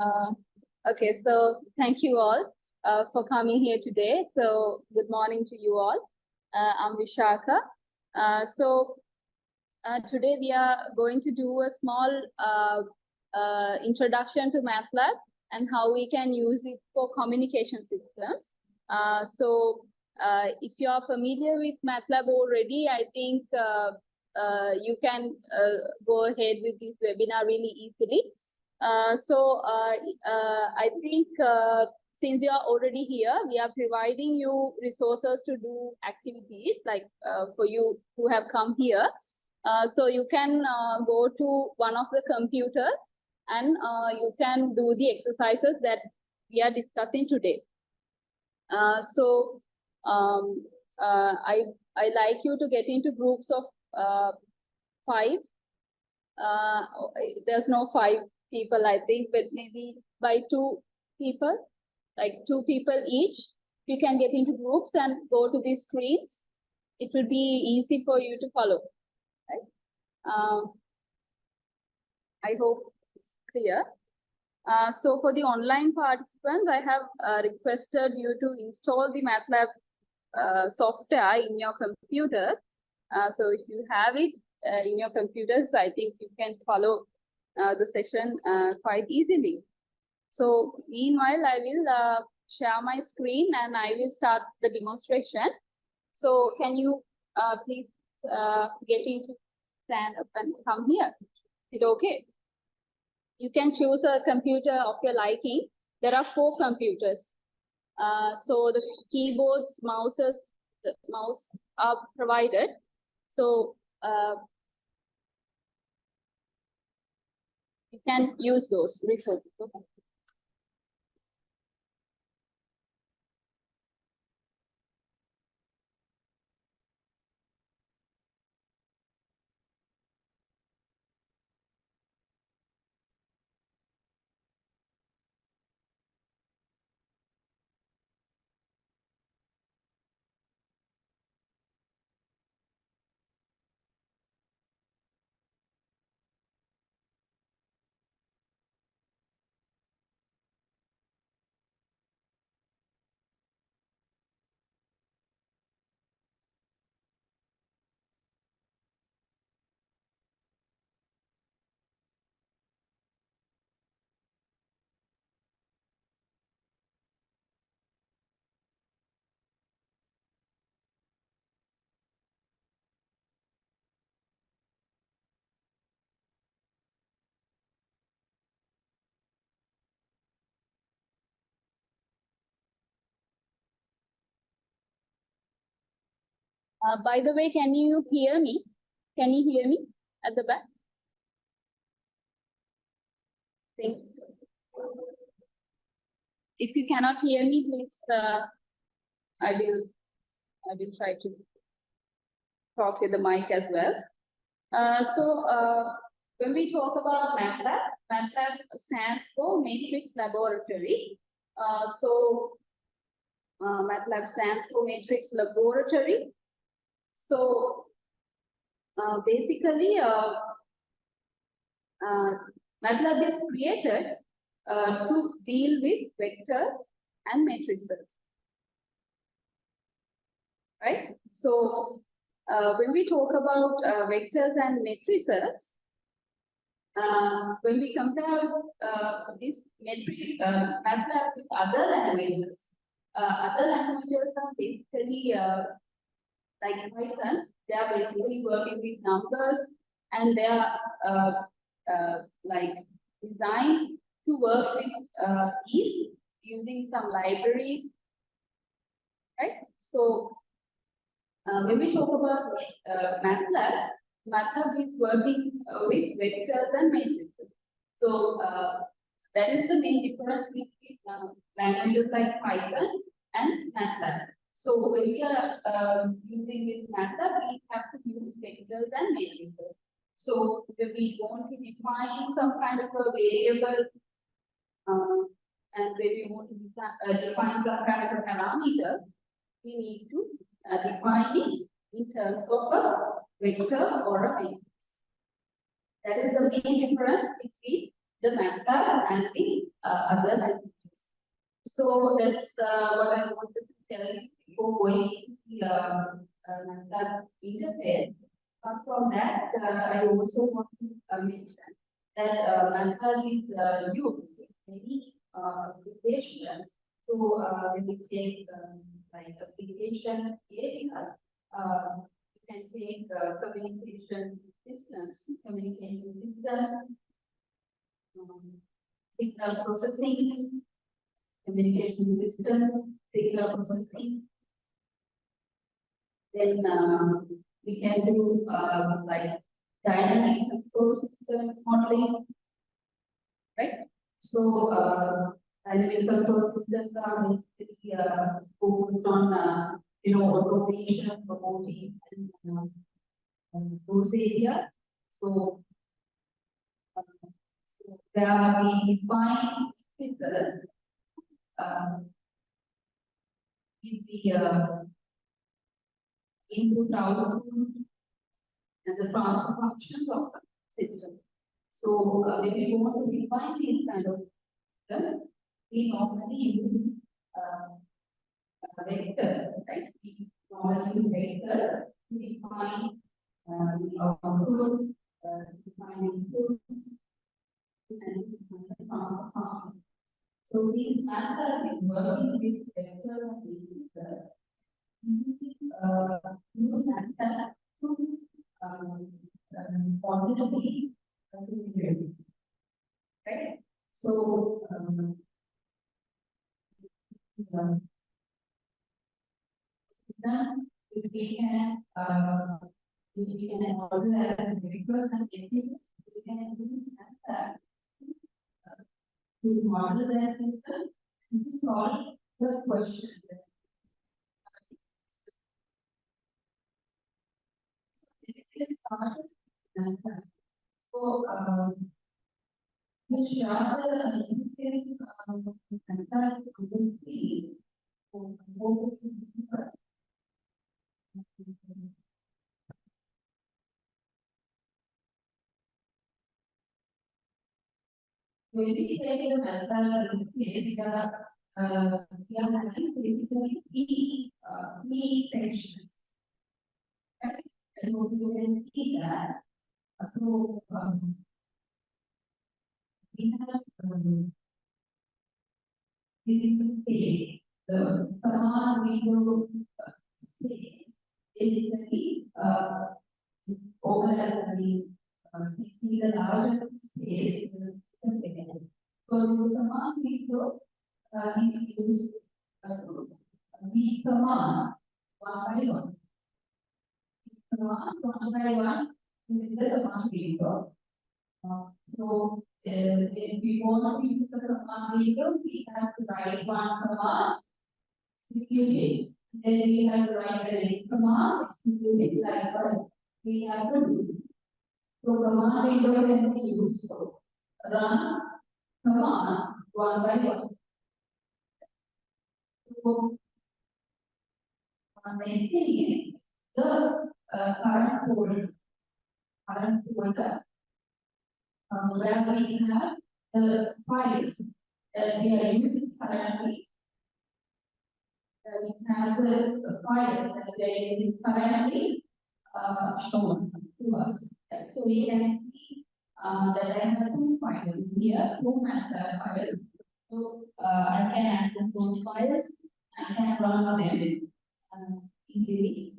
Uh, okay, so thank you all for coming here today. So good morning to you all. I'm Vishaka. Today we are going to do a small introduction to Matlab and how we can use it for communication systems. If you are familiar with Matlab already, I think you can go ahead with this webinar really easily. I think since you are already here, we are providing you resources to do activities like for you who have come here. So you can go to one of the computers and you can do the exercises that we are discussing today. I like you to get into groups of 5. There's no 5 people, I think, but maybe by 2 people, like 2 people each. You can get into groups and go to these screens. It will be easy for you to follow. Right? I hope it's clear. So for the online participants, I have requested you to install the Matlab software in your computers. So if you have it in your computers, I think you can follow the session quite easily. So meanwhile, I will share my screen and I will start the demonstration. So can you please get into stand up and come here? Is it okay? You can choose a computer of your liking. There are 4 computers. So the keyboards, the mouse are provided. So you can use those resources. Okay. By the way, can you hear me? Can you hear me at the back? Think. If you cannot hear me, please, I will try to talk with the mic as well. When we talk about Matlab, Matlab stands for Matrix Laboratory. Matlab stands for Matrix Laboratory. So basically, Matlab is created to deal with vectors and matrices. Right? So when we talk about vectors and matrices, when we compare this matrix Matlab with other languages are basically like Python. They are basically working with numbers, and they are like designed to work with ease using some libraries, right? So when we talk about Matlab is working with vectors and matrices. So that is the main difference between languages like Python and Matlab. So when we are using this Matlab, we have to use vectors and matrices. So when we want to define some kind of a variable, and when we want to define some kind of a parameter, we need to define it in terms of a vector or a matrix. That is the main difference between the Matlab and the other languages. So that's what I wanted to tell you before going into the interface. Apart from that, I also want to mention that Matlab is used in many applications. So when we take like application areas, we can take communication systems, signal processing, communication system, signal processing. Then we can do like dynamic control system modeling, right? So dynamic control systems are basically focused on automation, robotics, and those areas. So, where we define features in the input, output, and the transfer functions of the system. So when we want to define these kind of systems, we normally use vectors, right? We normally use vectors to define the output, define input, and define the transfer function. So this Matlab is working with vectors and vectors. Use Matlab to quantity considerations, right? So we can model as vectors and entities. We can use Matlab to model the system and to solve the question. This is started. So, which are the interface Matlab on the screen. When we say the Matlab interface, we are having basically three sections. Right? And you can see that. So we have physical space, the command window space, basically overlapping the larger space in the interface. So the command window is used the commands one by one. Commands one by one in the command window. So if we want to use the command window, we have to write one command, execute it. Then we have to write the next command, execute it. Likewise, we have to do. So command window can be used to run commands one by one. So next thing is the current folder. Where we have the files that we are using currently. We have the files that we are using currently shown to us. Right? So we can see that I have two files here, two Matlab files. So I can access those files. I can run them easily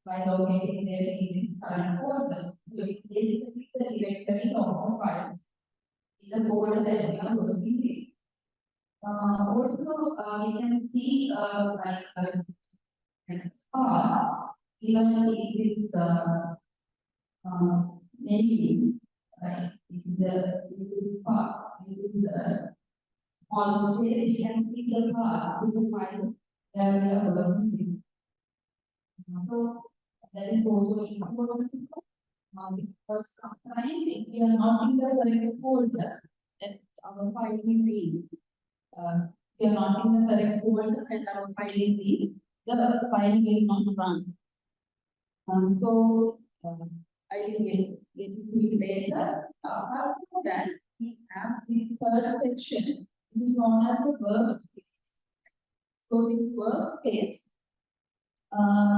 by locating them in this current folder. So it's basically the directory of all files in the folder that we are working with. Also, we can see like even it is the menu, right? It is the all space. We can see the path to the file that we are working with. So that is also important because sometimes if we are not in the correct folder that our file is in, if we are not in the correct folder that our file is in, the file will not run. So I will get into it later. After that, we have this third section. It is known as the workspace. So this workspace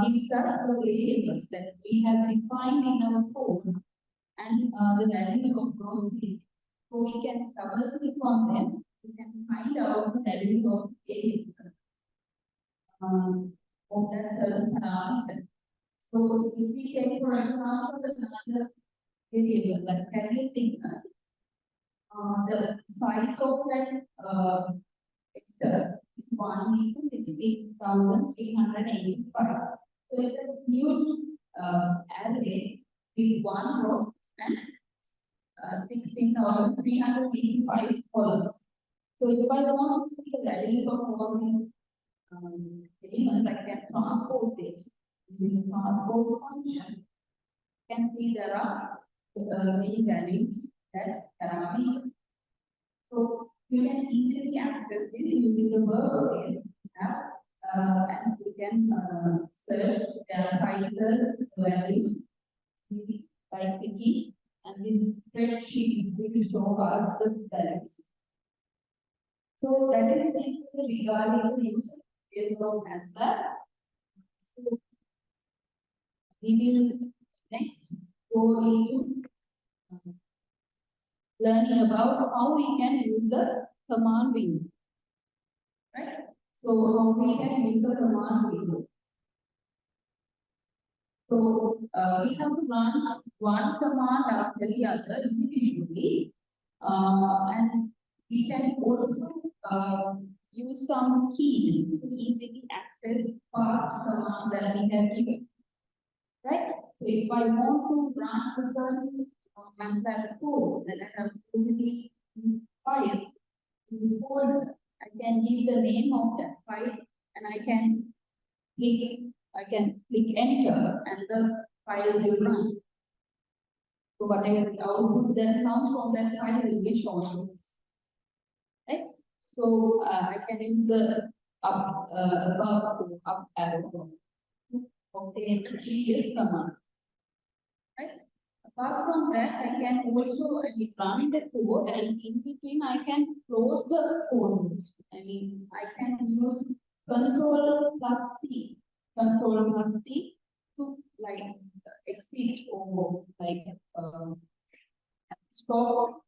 gives us the variables that we have defined in our code and the value of those things. So we can double click on them. We can find out the values of variables of that certain parameter. So if we take, for example, another variable like carrier signal, the size of that vector is 1 into 16,385. So it's a huge array with one row and 16,385 columns. So if I want to see the values of all these elements, I can transpose it using the transpose function. You can see there are many values that parameter. So you can easily access this using the workspace app, and we can search their sizes, values by clicking, and this spreadsheet will show us the values. So that is basically regarding the use of Matlab. So we will next go into learning about how we can use the command window, right? So how we can use the command window. So we have to run one command after the other individually, and we can also use some keys to easily access fast commands that we have given, right? So if I want to run a certain Matlab code that I have already file in the folder, I can give the name of that file and I can click enter and the file will run. So whatever the output that comes from that file will be shown, right? So I can use the up arrow to obtain the previous command, right? Apart from that, I can also run the code, and in between I can close the code. I mean, I can use Control plus C to like exit or like stop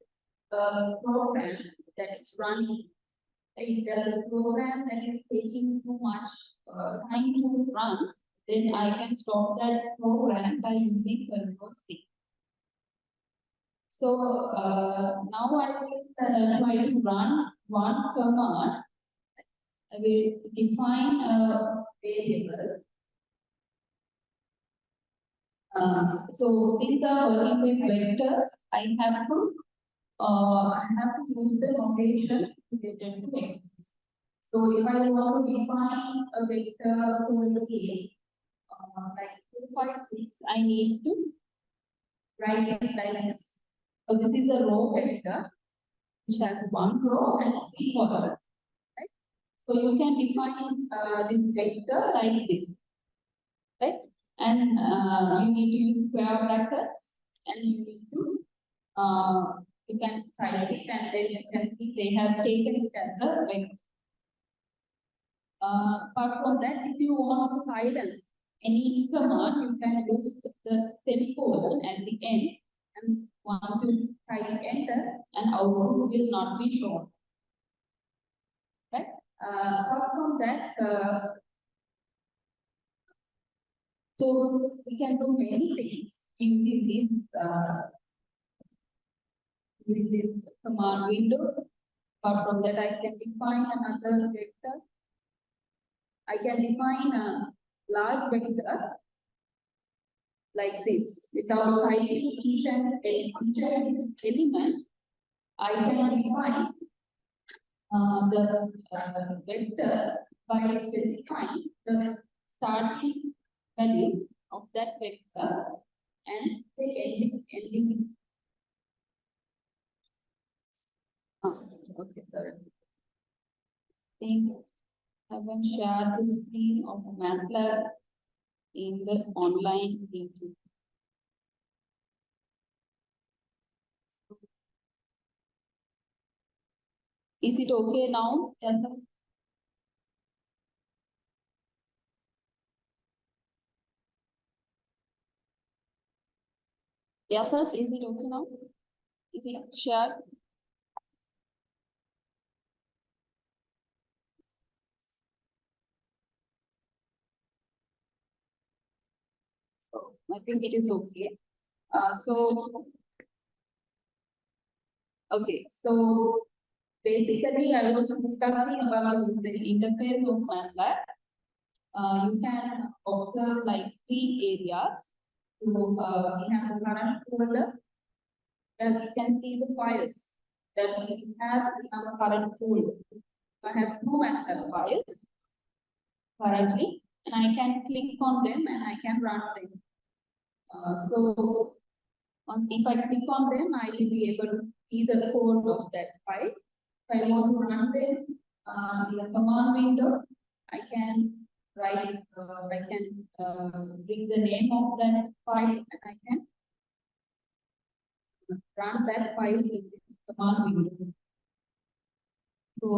the program that is running. If there's a program that is taking too much time to run, then I can stop that program by using Control C. So now I will try to run one command. I will define a variable. So since I'm working with vectors, I have to use the notation related to vectors. So if I want to define a vector called A, like 256, I need to write it like this. So this is a row vector which has one row and 3 columns. Right? So you can define this vector like this, right? And you need to use square brackets, and you need to you can type it, and then you can see they have taken it as a vector. Apart from that, if you want to silence any command, you can use the semicolon at the end, and once you type enter, an output will not be shown. Right? Apart from that, so we can do many things using this command window. Apart from that, I can define another vector. I can define a large vector like this without typing each element. I can define the vector by specifying the starting value of that vector and the ending. Okay, sorry. I think I haven't shared the screen of Matlab in the online meeting. Is it okay now? Yes, sir. Yes, sir. Is it okay now? Is it shared? I think it is okay. So basically, I was discussing about the interface of Matlab. You can observe like three areas. So we have the current folder where we can see the files that we have in our current folder. I have two Matlab files currently, and I can click on them and I can run them. If I click on them, I will be able to see the code of that file. If I want to run them in the command window, I can bring the name of that file and I can run that file in the command window. So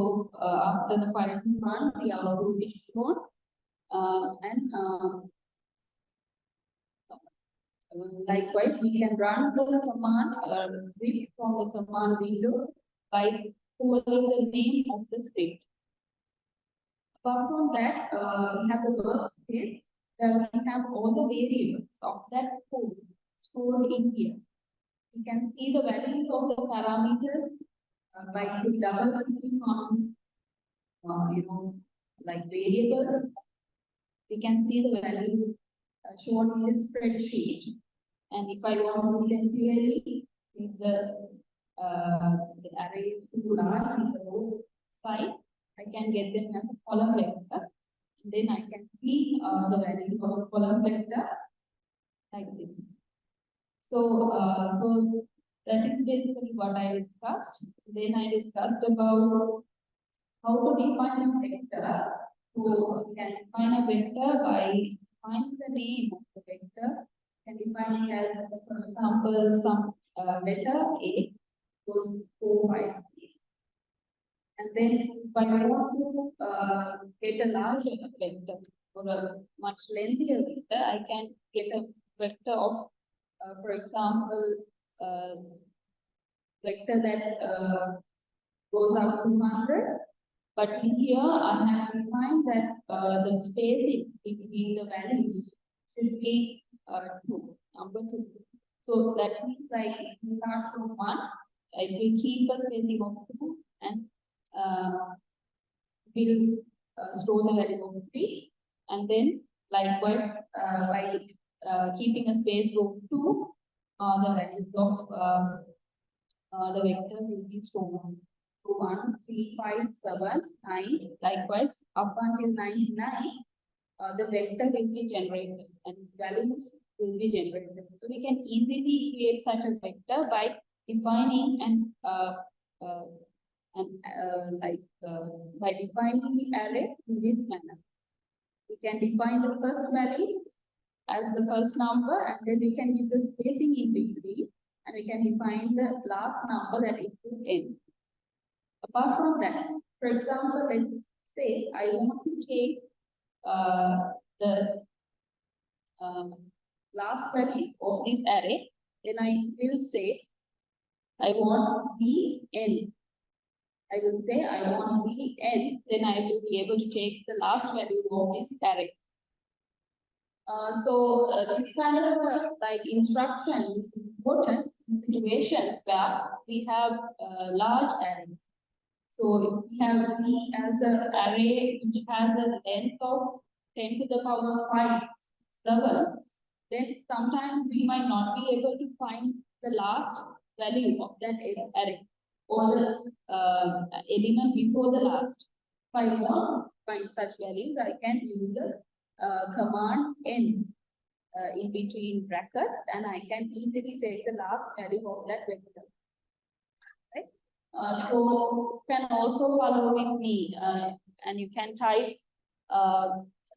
after the file is run, the output is shown likewise, we can run the command script from the command window by calling the name of the script. Apart from that, we have the workspace where we have all the variables of that code stored in here. We can see the values of the parameters by double clicking on, like variables. We can see the values shown in the spreadsheet. And if I want to see them clearly, if the array is too large in the row side, I can get them as a column vector. And then I can see the values of column vector like this. So that is basically what I discussed. Then I discussed about how to define a vector. So we can define a vector by defining the name of the vector. Can define it as, for example, some letter A, those 4, 5, 6. And then if I want to get a larger vector or a much lengthier vector, I can get a vector of, for example, vector that goes up to 100. But in here, I have defined that the spacing between the values should be 2, number 2. So that means like it will start from 1, it will keep a spacing of 2 and will store the value of 3. And then likewise, by keeping a space of 2, the values of the vector will be stored. 1, 3, 5, 7, 9. Likewise, up until 99, the vector will be generated and by defining by defining the array in this manner. We can define the first value as the first number, and then we can give the spacing in between, and we can define the last number that is to n. Apart from that, for example, let's say I want to take the last value of this array, then I will say I want Vn. I will say I want Vn, then I will be able to take the last value of this array. This kind of like instruction is important in situations where we have large arrays. So if we have V as the array which has a length of 10 to the power 5 7, then sometimes we might not be able to find the last value of that array or the element before the last. If I want to find such values, I can use the command n in between brackets, and I can easily take the last value of that vector. Right? So you can also follow with me, and you can type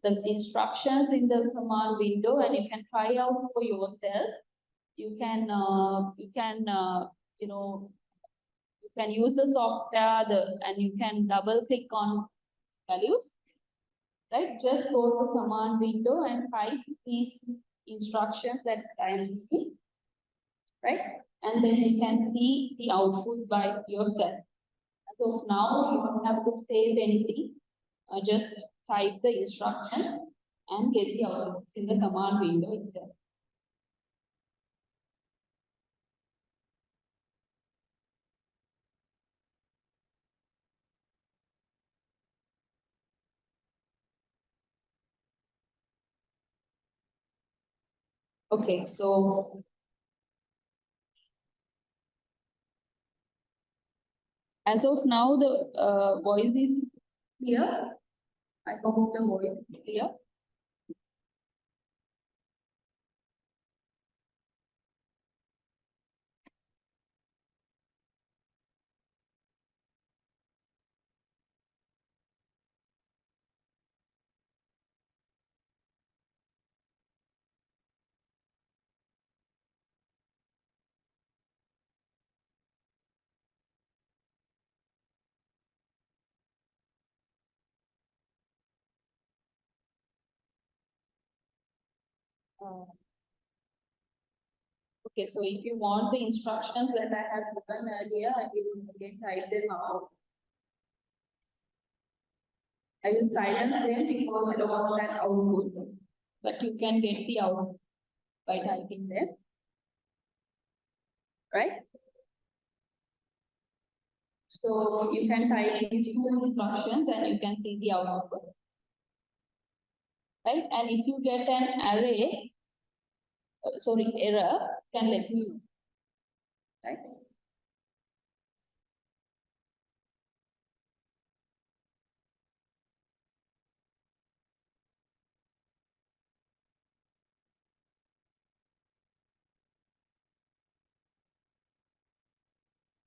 the instructions in the command window, and you can try out for yourself. You can can use the software and you can double click on values, right? Just go to the command window and type these instructions that I am giving, right? And then you can see the output by yourself. So now you don't have to save anything. Just type the instructions and get the outputs in the command window itself. Okay, so as of now, the voice is clear. I hope the voice is clear. Okay, so if you want the instructions that I have given earlier, I will again type them out. I will silence them because I don't want that output, but you can get the output by typing them, right? So you can type these two instructions and you can see the output, right? And if you get an array, error, can let me know, right?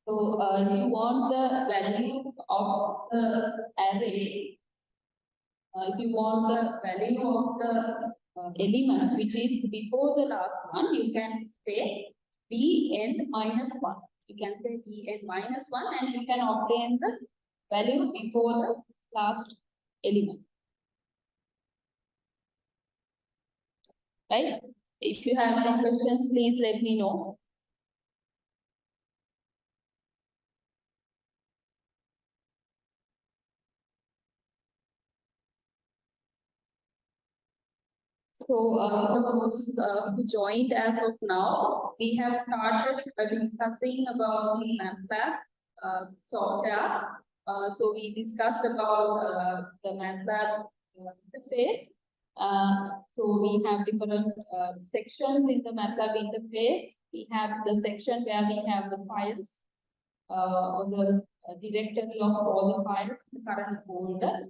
So you want the value of the array. If you want the value of the element which is before the last one, you can say bn minus 1. You can say bn minus 1 and you can obtain the value before the last element. Right? If you have any questions, please let me know. So, for those who joined as of now, we have started discussing about the Matlab software. So, we discussed about the Matlab interface. So, we have different sections in the Matlab interface. We have the section where we have the files or the directory of all the files in the current folder.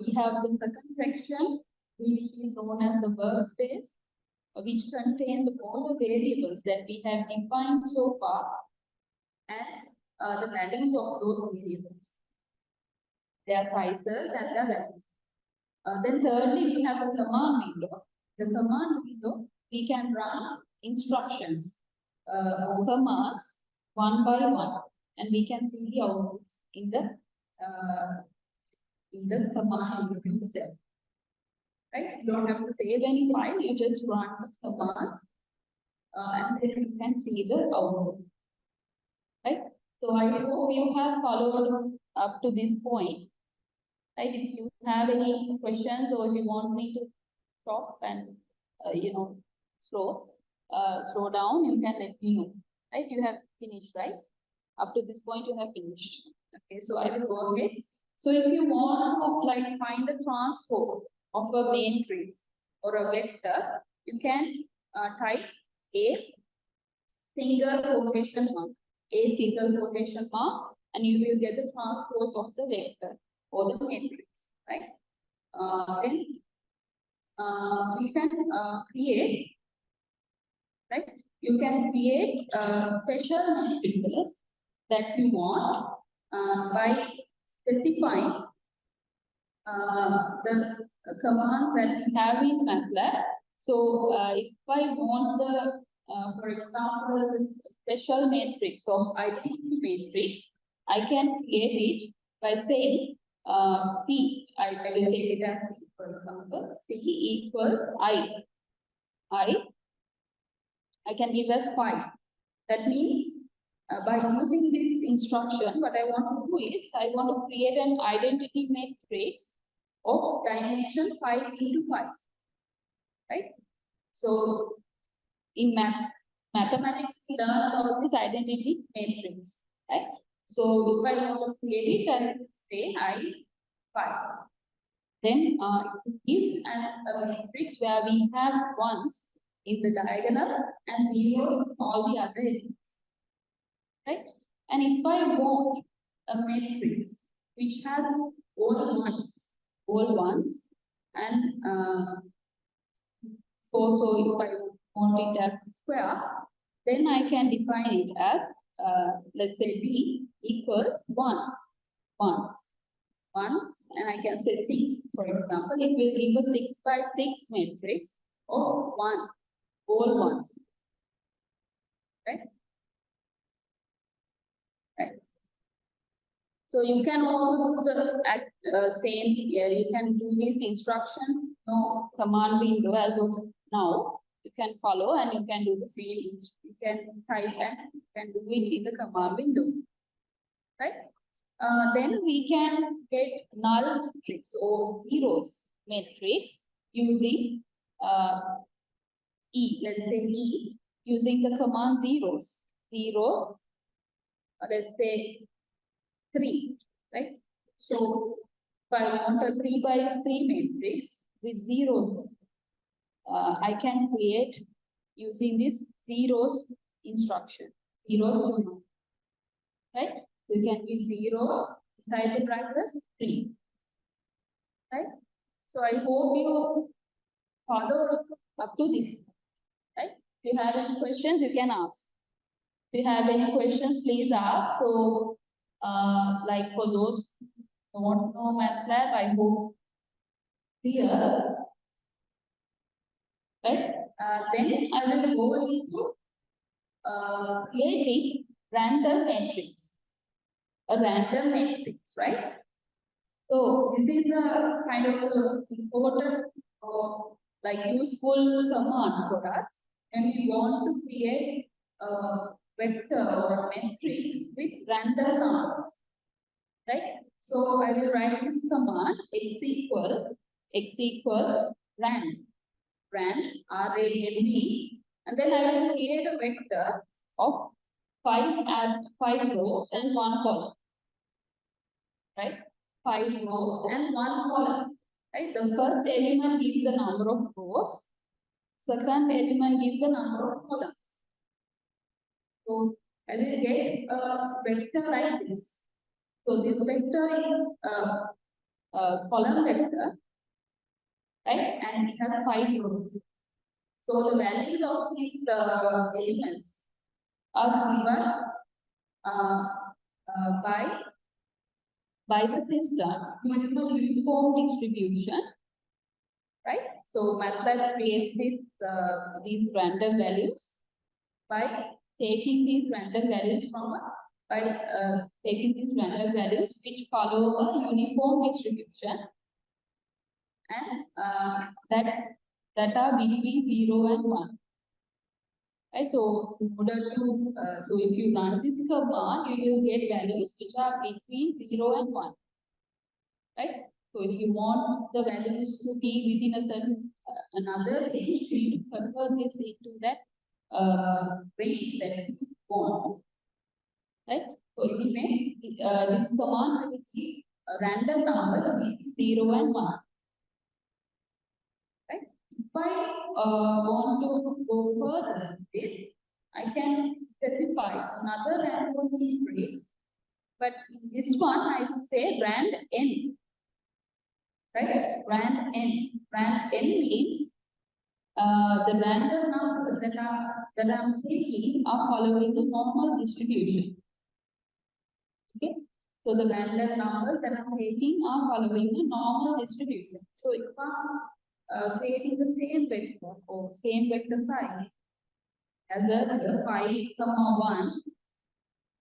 We have the second section, which is known as the workspace, which contains all the variables that we have defined so far and the values of those variables, their sizes and their values. Then thirdly, we have the command window. The command window, we can run instructions or commands one by one, and we can see the outputs in the command window itself. Right? You don't have to save any file, you just run the commands and then you can see the output. Right? So I hope you have followed up to this point. Right? If you have any questions or if you want me to stop and slow down, you can let me know. Right? You have finished, right? Up to this point, you have finished. Okay, so I will go ahead. So if you want to find the transpose of a matrix or a vector, you can type a single quotation mark, and you will get the transpose of the vector or the matrix, right? Then you can create, right? You can create special matrices that you want by specifying the commands that we have in Matlab. So if I want for example, this special matrix of identity matrix, I can create it by saying C. I will take it as C, for example. C equals I. I can give as 5. That means by using this instruction, what I want to do is I want to create an identity matrix of dimension 5 into 5. Right? So in mathematics, we learn about this identity matrix. Right? So if I want to create it, I will say I5. Then give a matrix where we have ones in the diagonal and zeros in all the other elements. Right? And if I want a matrix which has all ones, and so if I want it as a square, then I can define it as let's say B equals ones, and I can say 6, for example. It will give a 6 by 6 matrix of all ones. Right? Right. So you can also do the same. You can do these instructions. No command window as of now. You can follow and you can do the same. You can type and you can do it in the command window. Right? Then we can get null matrix or zeros matrix using E. Let's say E using the command zeros. Let's say 3. Right? So if I want a 3 by 3 matrix with zeros, I can create using this zeros instruction. Zeros command. Right? You can give zeros inside the brackets 3. Right? So I hope you follow up to this. Right? If you have any questions, you can ask. If you have any questions, please ask. So, like for those who don't know Matlab, I hope clear. Right? Then I will go into creating random matrix. A random matrix, right? So this is a kind of important or like useful command for us when we want to create a vector or a matrix with random numbers, right? So I will write this command x equal rand, R-A-N-D, and then I will create a vector of 5 rows and 1 column. Right? 5 rows and 1 column. Right? The first element gives the number of rows. Second element gives the number of columns. So I will get a vector like this. So this vector is a column vector, right? And it has 5 rows. So the values of these elements are given by the system using a uniform distribution, right? So Matlab creates these random values by taking these random values which follow a uniform distribution, and that are between 0 and 1. Right? So in order to so if you run this command, you will get values which are between 0 and 1. Right? So if you want the values to be within a certain another range, you need to convert this into that range that you want. Right? So anyway, this command will give random numbers between 0 and 1. Right? If I want to go further with this, I can specify another random matrix, but in this one I would say rand n. Right? Rand n. Rand n means the random numbers that I'm taking are following the normal distribution. Okay? So the random numbers that I'm taking are following the normal distribution. So if I'm creating the same vector or same vector size as a 5, 1,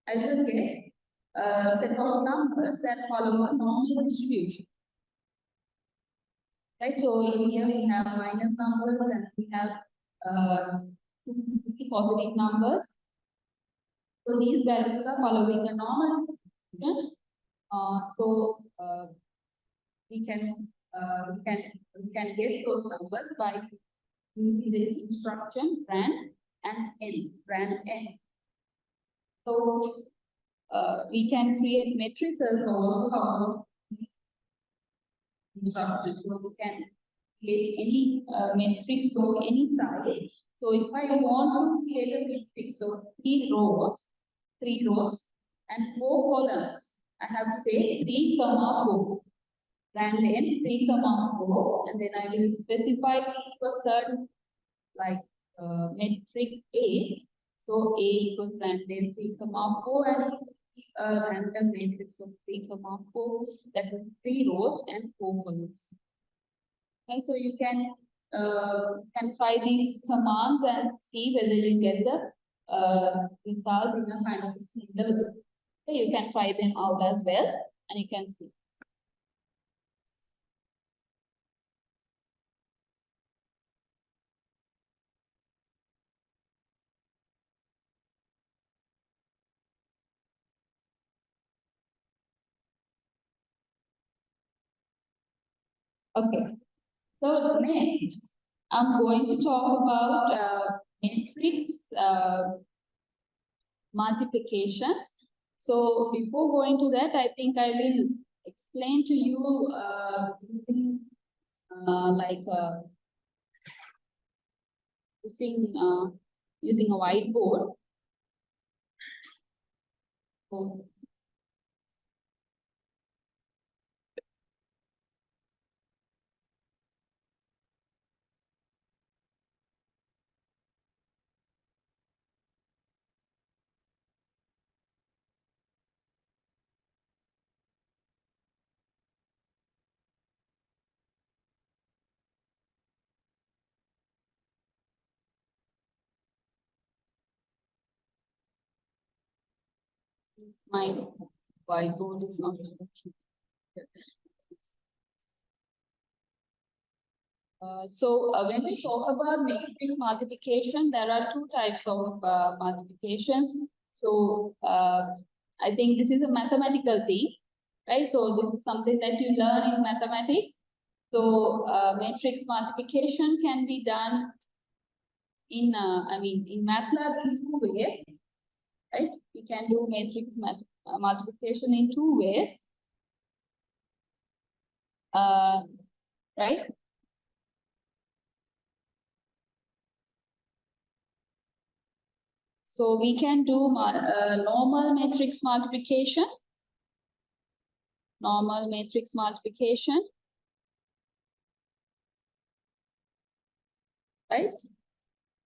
I will get a set of numbers that follow a normal distribution. Right, so here we have minus numbers and we have two positive numbers. So these values are following a normal distribution. We can get those numbers by using the instruction brand and n. So we can create matrices also instructions. So we can create any matrix of any size. So if I want to create a matrix of 3 rows and 4 columns, I have to say 3, 4. Brand n 3, 4, and then I will specify a certain like matrix A. So A equals brand n 3, 4, and a random matrix of 3, 4, that is 3 rows and 4 columns. Okay, so you can try these commands and see whether you get the results in a kind of similar way. So you can try them out as well, and you can see. Okay, so next I'm going to talk about matrix multiplications. So before going to that, I think I will explain to you using using a whiteboard. So, my whiteboard is not working. When we talk about matrix multiplication, there are 2 types of multiplications. So I think this is a mathematical thing, right? So this is something that you learn in mathematics. So matrix multiplication can be done in in Matlab in 2 ways, right? We can do matrix multiplication in 2 ways, right? So we can do normal matrix multiplication, right?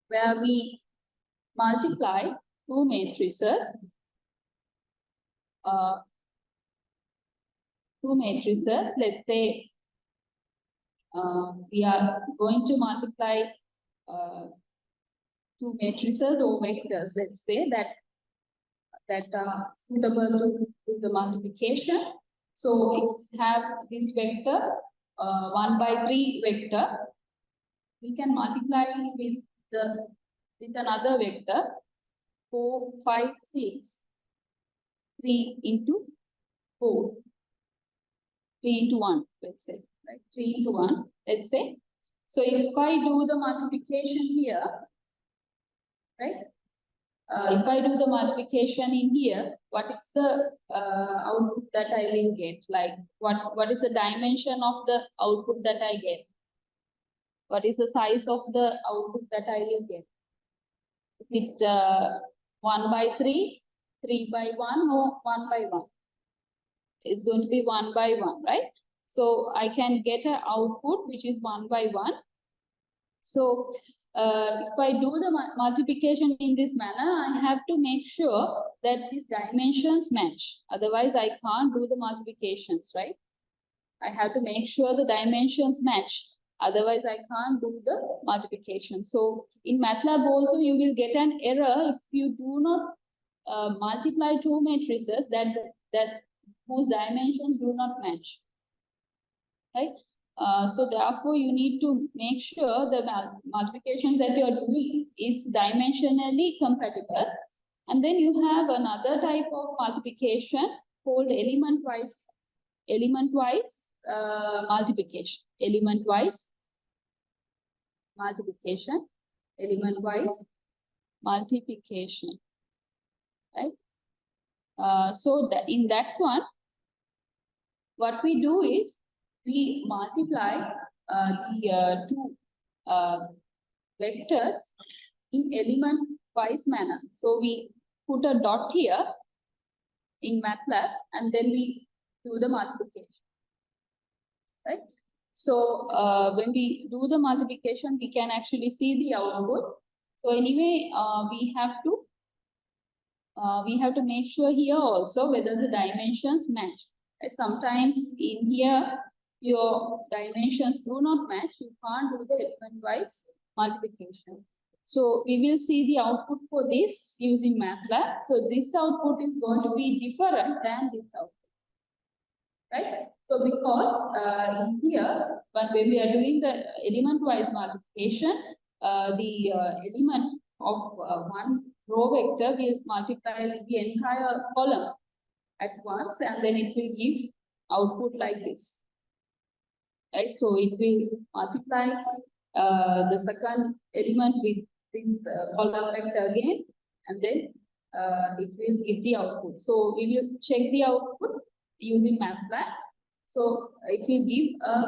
Where we multiply 2 matrices, let's say we are going to multiply 2 matrices or vectors, let's say, that are suitable to the multiplication. So if we have this vector, 1 by 3 vector, we can multiply it with another vector, 4, 5, 6, 3 into 4, 3 into 1, let's say, right? 3 into 1, let's say. So if I do the multiplication here, right? If I do the multiplication in here, what is the output that I will get? Like what is the dimension of the output that I get? What is the size of the output that I will get? Is it 1 by 3, 3 by 1, or 1 by 1? It's going to be 1 by 1, right? So I can get an output which is 1 by 1. So if I do the multiplication in this manner, I have to make sure that these dimensions match. Otherwise, I can't do the multiplications, right? I have to make sure the dimensions match. Otherwise, I can't do the multiplication. So in Matlab also, you will get an error if you do not multiply two matrices that whose dimensions do not match, right? So therefore, you need to make sure the multiplication that you are doing is dimensionally compatible. And then you have another type of multiplication called element-wise multiplication. Element-wise multiplication. Element-wise multiplication. Right? So that in that one, what we do is we multiply the two vectors in element-wise manner. So we put a dot here in Matlab, and then we do the multiplication, right? So when we do the multiplication, we can actually see the output. So anyway, we have to make sure here also whether the dimensions match. Sometimes in here, your dimensions do not match. You can't do the element-wise multiplication. So we will see the output for this using Matlab. So this output is going to be different than this output, right? So because in here, when we are doing the element-wise multiplication, the element of one row vector will multiply with the entire column at once, and then it will give output like this, right? So it will multiply the second element with this column vector again, and then it will give the output. So we will check the output using Matlab. So it will give a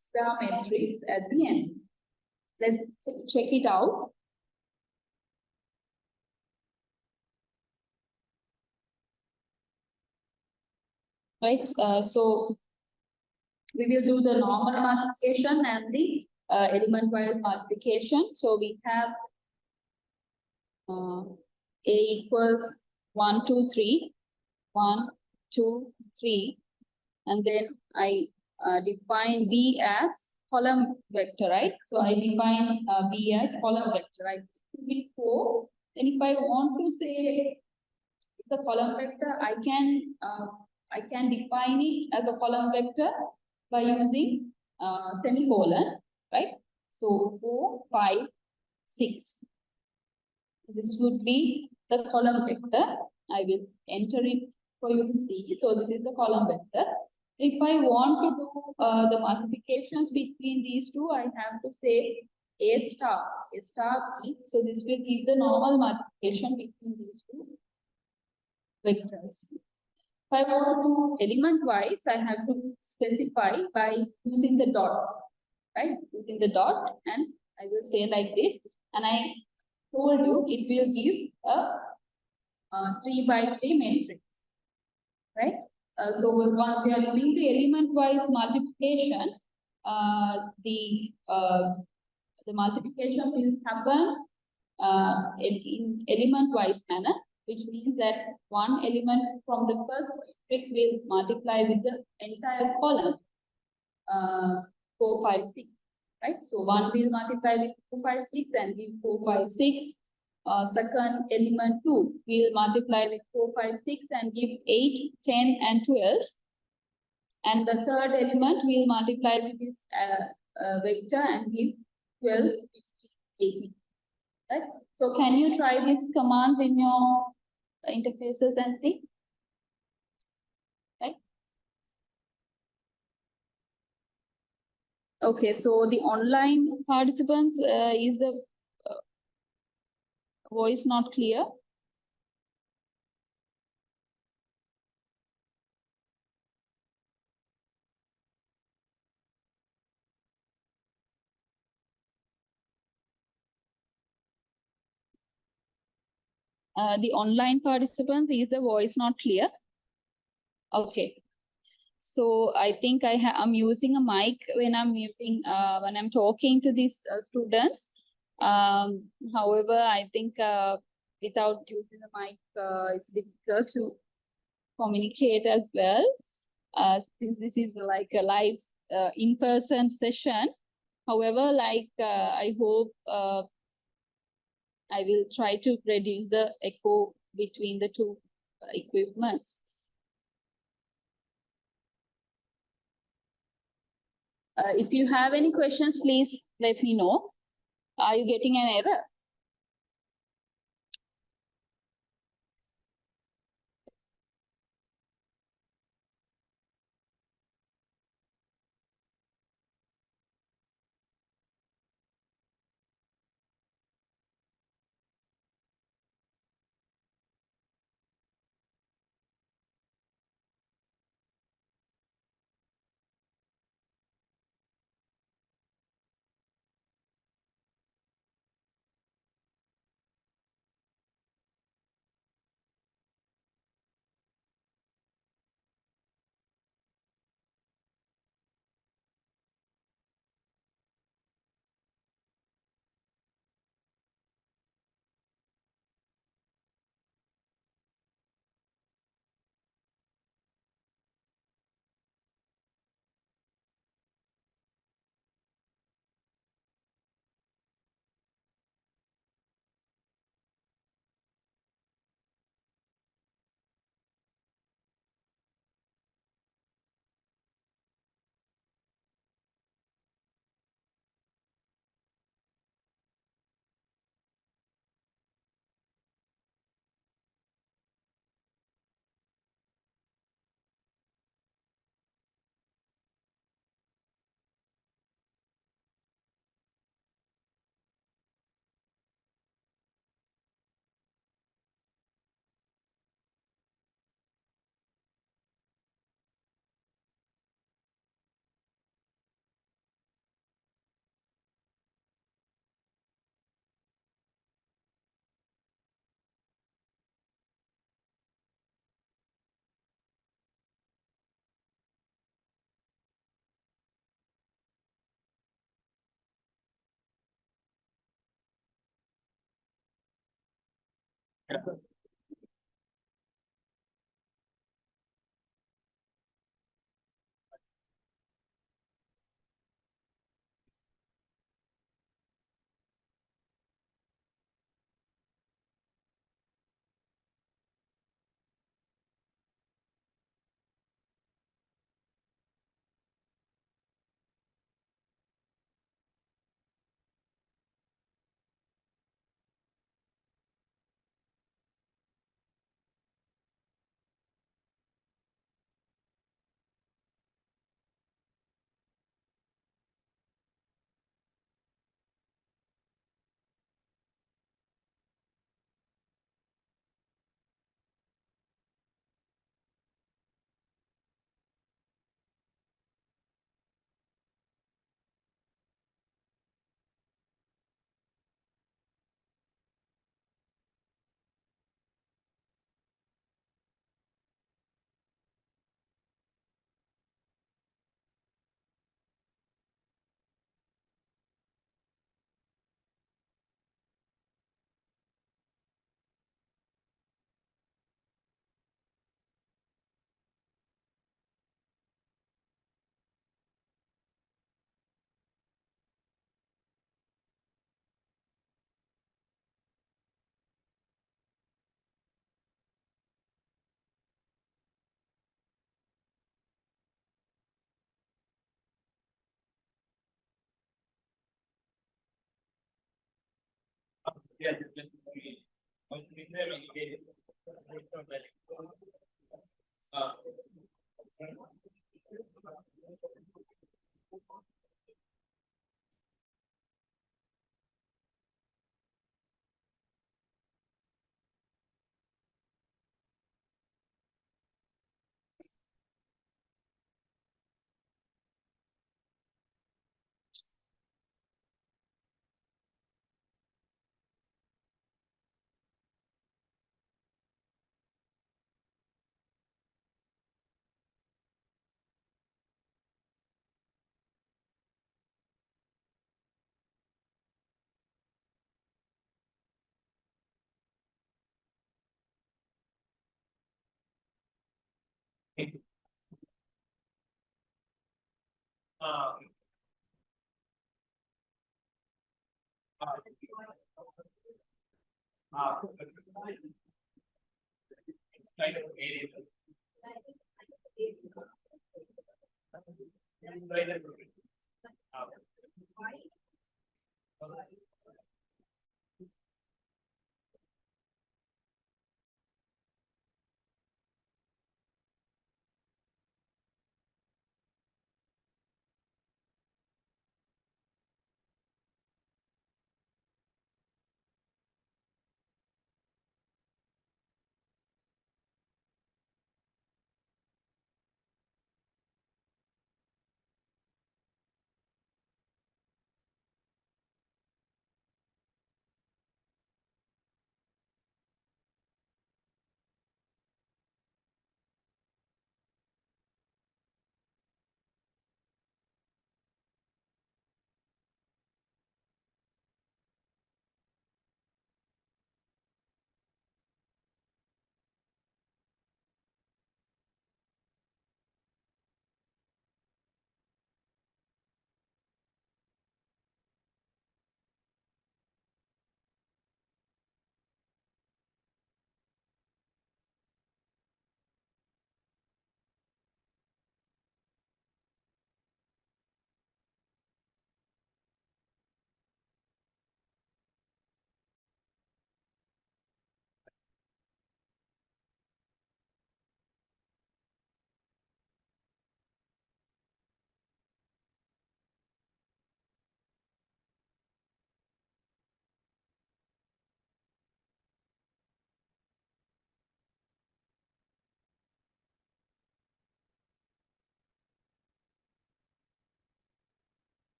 star matrix at the end. Let's check it out. Right, so we will do the normal multiplication and the element-wise multiplication. So we have A equals 1, 2, 3, 1, 2, 3, and then I define B as column vector, right? So I define B as column vector, right? It will be 4. Then if I want to say it's a column vector, I can define it as a column vector by using semicolon, right? So 4, 5, 6. This would be the column vector. I will enter it for you to see. So this is the column vector. If I want to do the multiplications between these two, I have to say A star B. So this will give the normal multiplication between these two vectors. If I want to do element-wise, I have to specify by using the dot, right? Using the dot, and I will say like this, and I told you it will give a 3 by 3 matrix, right? So once we are doing the element-wise multiplication, the multiplication will happen in element-wise manner, which means that one element from the first matrix will multiply with the entire column 4, 5, 6, right? So one will multiply with 4, 5, 6 and give 4, 5, 6. Second element 2 will multiply with 4, 5, 6 and give 8, 10, and 12. And the third element will multiply with this vector and give 12, 15, 18. Right? So can you try these commands in your interfaces and see? Right? Okay, so the online participants, is the voice not clear? The online participants, is the voice not clear? Okay. So I think I'm using a mic when I'm talking to these students. However, I think without using the mic, it's difficult to communicate as well. Since this is like a live in-person session, However, I hope I will try to reduce the echo between the two equipments. If you have any questions, please let me know. Are you getting an error?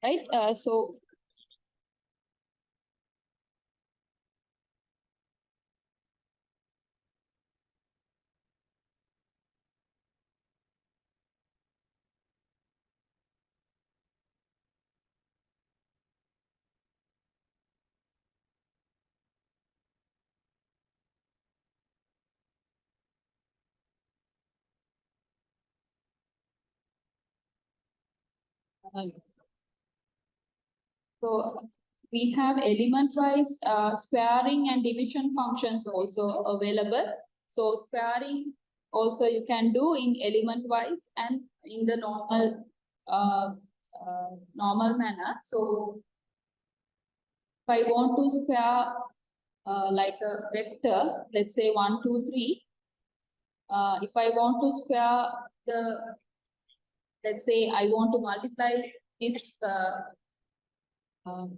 Right. So um, so we have element-wise squaring and division functions also available. So squaring also you can do in element-wise and in the normal manner. So if I want to square like a vector, let's say 1, 2, 3. If I want to square let's say I want to multiply this um,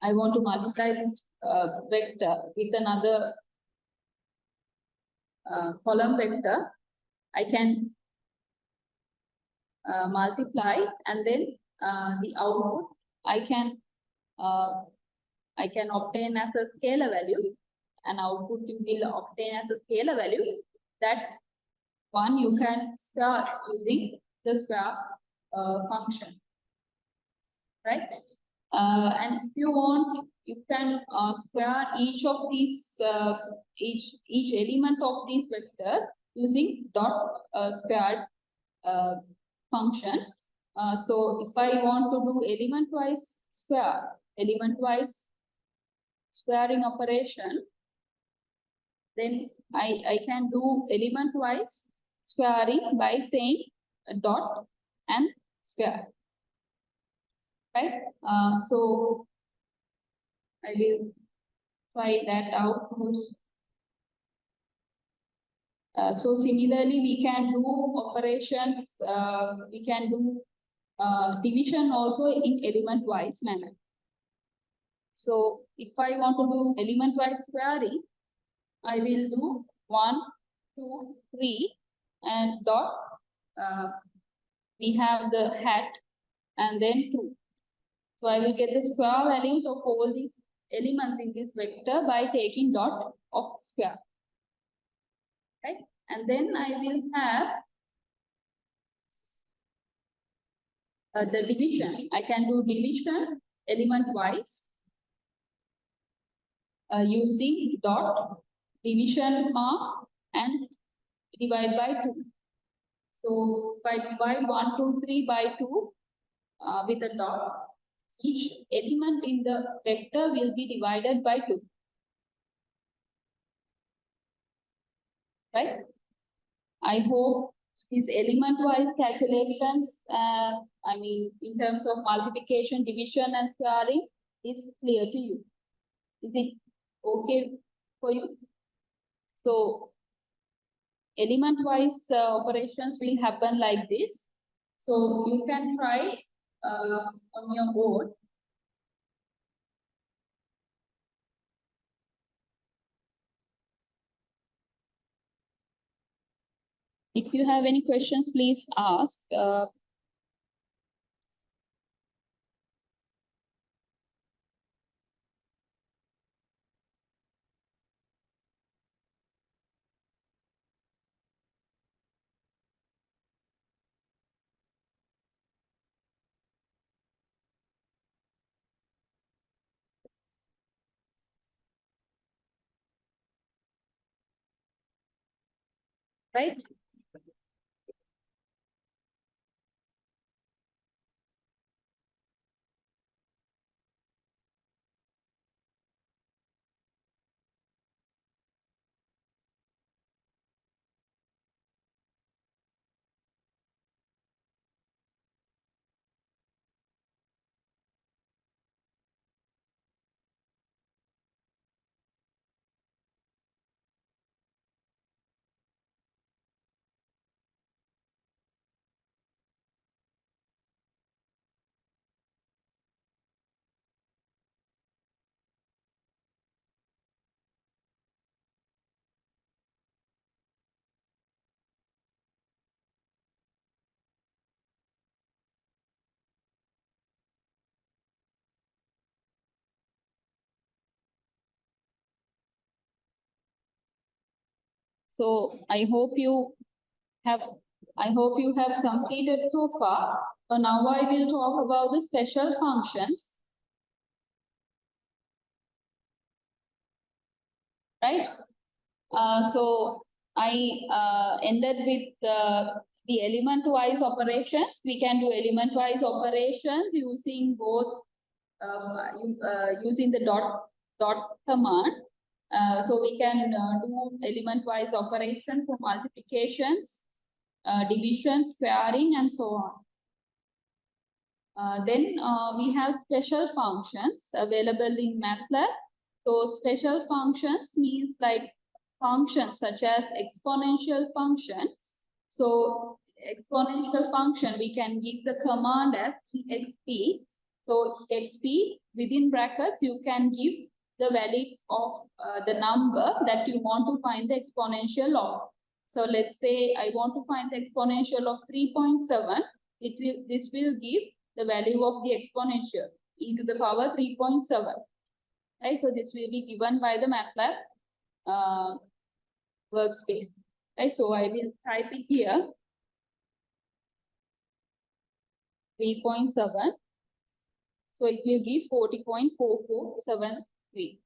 I want to multiply this vector with another column vector. I can multiply, and then the output I can obtain as a scalar value, and output you will obtain as a scalar value. That one you can square using the square function, right? And if you want, you can square each of these each element of these vectors using dot squared function. So if I want to do element-wise squaring operation, then I can do element-wise squaring by saying a dot and square. Right? So I will try that out. So similarly, we can do operations, we can do division also in element-wise manner. So if I want to do element-wise query, I will do 1, 2, 3, and dot. We have the hat and then 2. So I will get the square values of all these elements in this vector by taking dot of square. Right? And then I will have the division. I can do division element-wise using dot, division mark, and divide by 2. So if I divide 1, 2, 3 by 2 with a dot, each element in the vector will be divided by 2. Right? I hope these element-wise calculations, I mean, in terms of multiplication, division, and squaring, is clear to you. Is it okay for you? So, element-wise operations will happen like this. So, you can try on your own. If you have any questions, please ask. Right? So, I hope you have completed so far. So now I will talk about the special functions. Right? So I ended with the element-wise operations. We can do element-wise operations using both using the dot command. So we can do element-wise operation for multiplications, division, squaring, and so on. Then we have special functions available in Matlab. So special functions means like functions such as exponential function. So exponential function, we can give the command as exp. So exp within brackets, you can give the value of the number that you want to find the exponential of. So let's say I want to find the exponential of 3.7. This will give the value of the exponential e to the power 3.7. Right? So this will be given by the Matlab workspace. Right? So I will type it here. 3.7. So it will give 40.4473.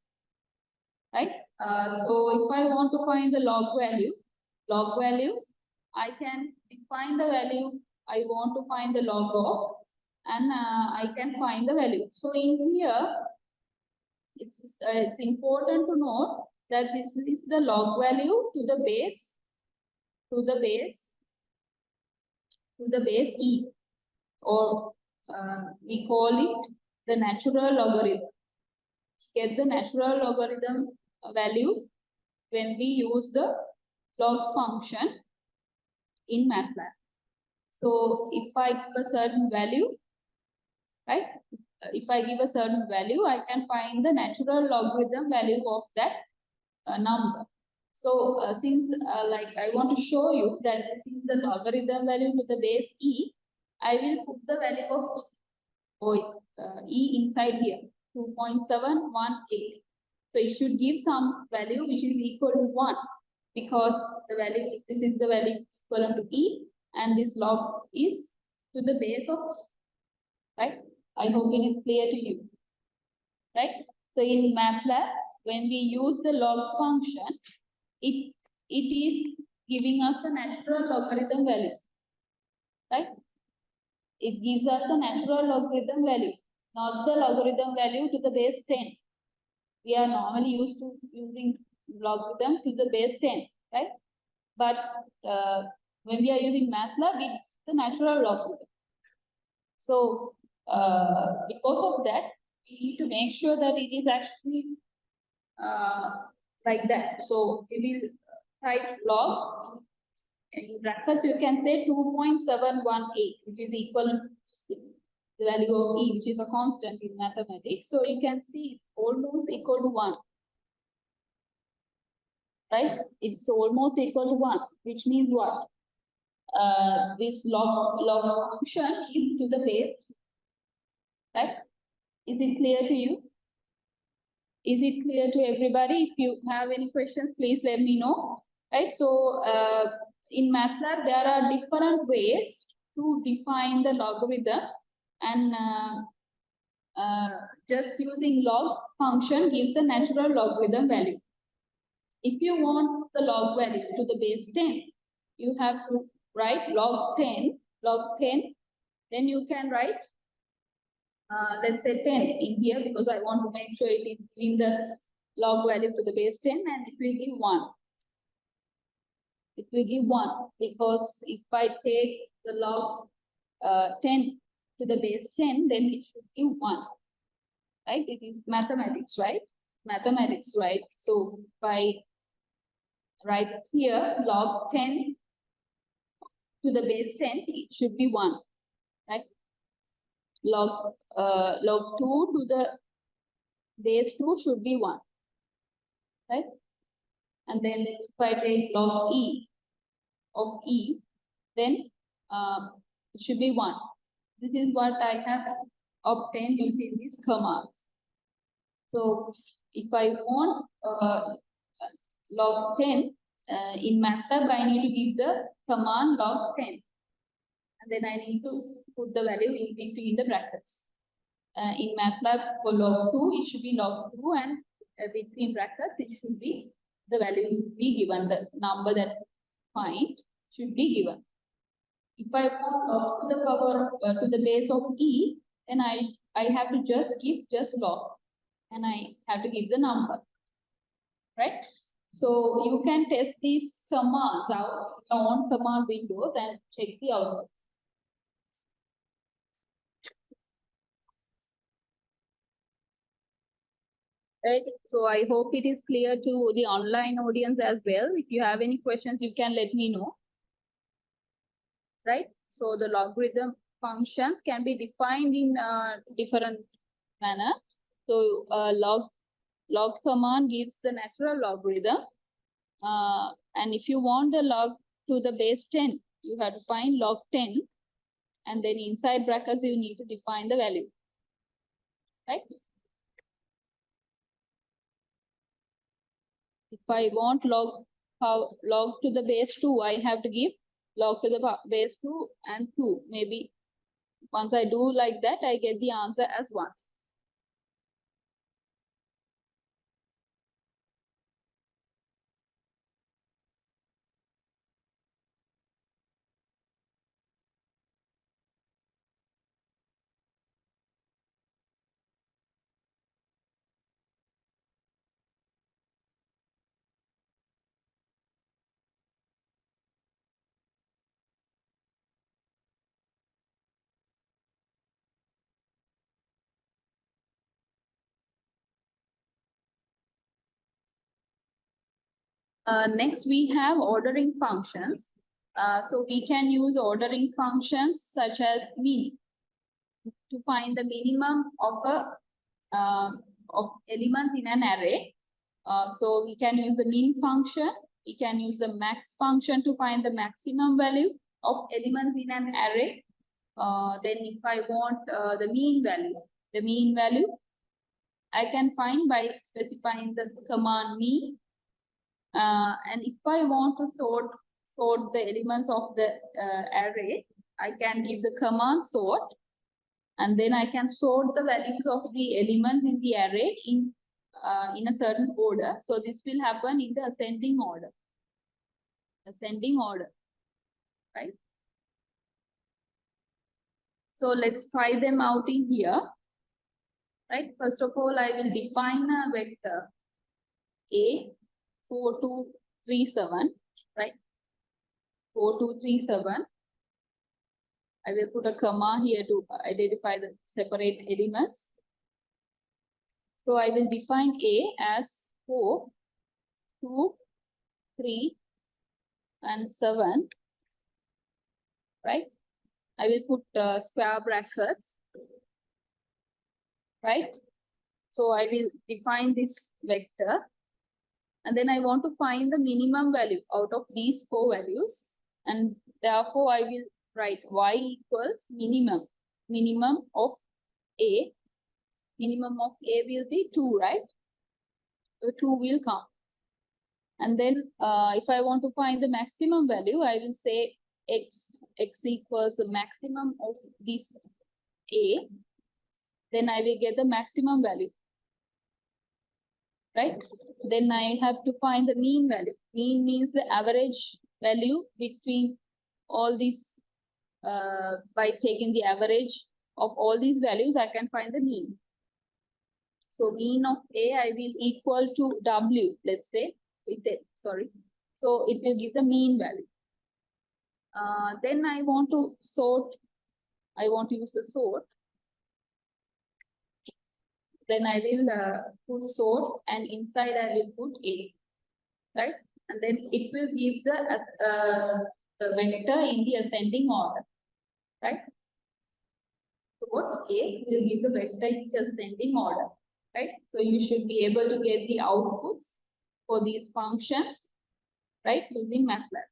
Right? So if I want to find the log value, I can define the value I want to find the log of, and I can find the value. So in here, it's important to note that this is the log value to the base e, or we call it the natural logarithm. Get the natural logarithm value when we use the log function in Matlab. So if I give a certain value, right? if I give a certain value, I can find the natural logarithm value of that number. So since like I want to show you that this is the logarithm value to the base e, I will put the value of e, or e inside here, 2.718. So it should give some value which is equal to 1, because the value, this is the value equivalent to e, and this log is to the base of e, right? I hope it is clear to you, right? So in Matlab, when we use the log function, it is giving us the natural logarithm value, right? It gives us the natural logarithm value, not the logarithm value to the base 10. We are normally used to using logarithm to the base 10, right? But when we are using Matlab, it's the natural logarithm. So because of that, we need to make sure that it is actually like that. So we will type log in brackets. You can say 2.718, which is equal to the value of e, which is a constant in mathematics. So you can see it's almost equal to 1. Right? It's almost equal to 1, which means what? This log function is to the base, right? Is it clear to you? Is it clear to everybody? If you have any questions, please let me know. Right? So in Matlab, there are different ways to define the logarithm, and just using log function gives the natural logarithm value. If you want the log value to the base 10, you have to write log 10, then you can write, let's say 10 in here, because I want to make sure it is giving the log value to the base 10, and it will give 1. It will give 1, because if I take the log 10 to the base 10, then it should give 1. Right? It is mathematics, right? Mathematics, right? So if I write here log 10 to the base 10, it should be 1, right? Log 2 to the base 2 should be 1, right? And then if I take log e of e, then it should be 1. This is what I have obtained using this command. So if I want log 10 in Matlab, I need to give the command log 10, and then I need to put the value in the brackets. In Matlab, for log 2, it should be log 2, and between brackets, it should be the value should be given, the number that find should be given. If I want log to the power to the base of e, then I have to just give just log, and I have to give the number, right? So you can test these commands out in your own command windows and check the output. Right. So I hope it is clear to the online audience as well. If you have any questions, you can let me know. Right. So the logarithm functions can be defined in different manner. So log command gives the natural logarithm. And if you want the log to the base 10, you have to find log 10. And then inside brackets, you need to define the value. Right. If I want log to the base 2, I have to give log to the base 2 and 2. Maybe once I do like that, I get the answer as 1. Next, we have ordering functions. So we can use ordering functions such as mean to find the minimum of of elements in an array. So we can use the min function. We can use the max function to find the maximum value of elements in an array. Then if I want the mean value I can find by specifying the command mean. And if I want to sort the elements of the array, I can give the command sort, and then I can sort the values of the elements in the array in a certain order. So this will happen in the ascending order. Right? So let's try them out in here. Right? First of all, I will define a vector A 4237. Right? 4237. I will put a comma here to identify the separate elements. So I will define A as 4, 2, 3, and 7. Right? I will put square brackets. Right? So I will define this vector. And then I want to find the minimum value out of these 4 values. And therefore, I will write y equals minimum of A. Minimum of A will be 2, right? So 2 will come. And then if I want to find the maximum value, I will say x equals the maximum of this A. Then I will get the maximum value. Right? Then I have to find the mean value. Mean means the average value between all these. By taking the average of all these values, I can find the mean. So mean of A, I will equal to W, let's say. So it will give the mean value. Then I want to sort. I want to use the sort. Then I will put sort, and inside I will put A. Right? And then it will give the vector in the ascending order. Right? Sort A will give the vector in the ascending order. Right? So you should be able to get the outputs for these functions, right, using Matlab.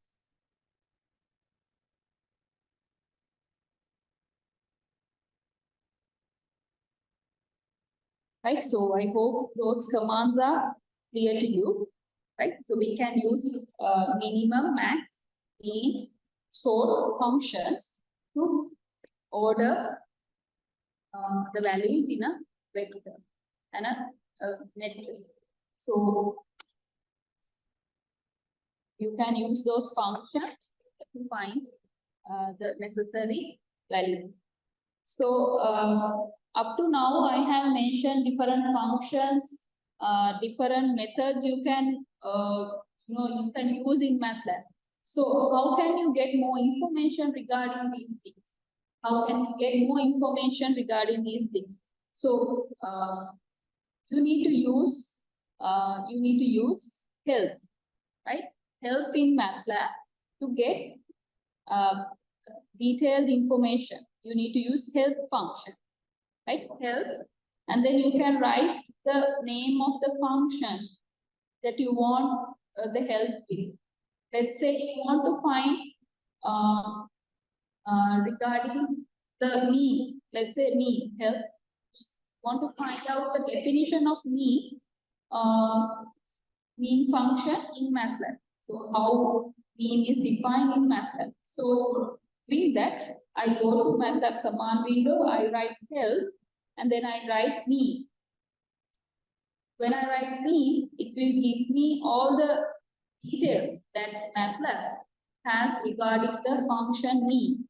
Right? So I hope those commands are clear to you. Right? So we can use minimum, max, mean, sort functions to order the values in a vector and a matrix. So you can use those functions to find the necessary value. So up to now, I have mentioned different functions, different methods you can use in Matlab. So how can you get more information regarding these things? How can you get more information regarding these things? So you need to use help, right? Help in Matlab to get detailed information. You need to use help function, right? Help, and then you can write the name of the function that you want the help with. Let's say you want to find regarding the mean. Let's say mean help. Want to find out the definition of mean function in Matlab. So how mean is defined in Matlab. So doing that, I go to Matlab command window, I write help, and then I write mean. When I write mean, it will give me all the details that Matlab has regarding the function mean.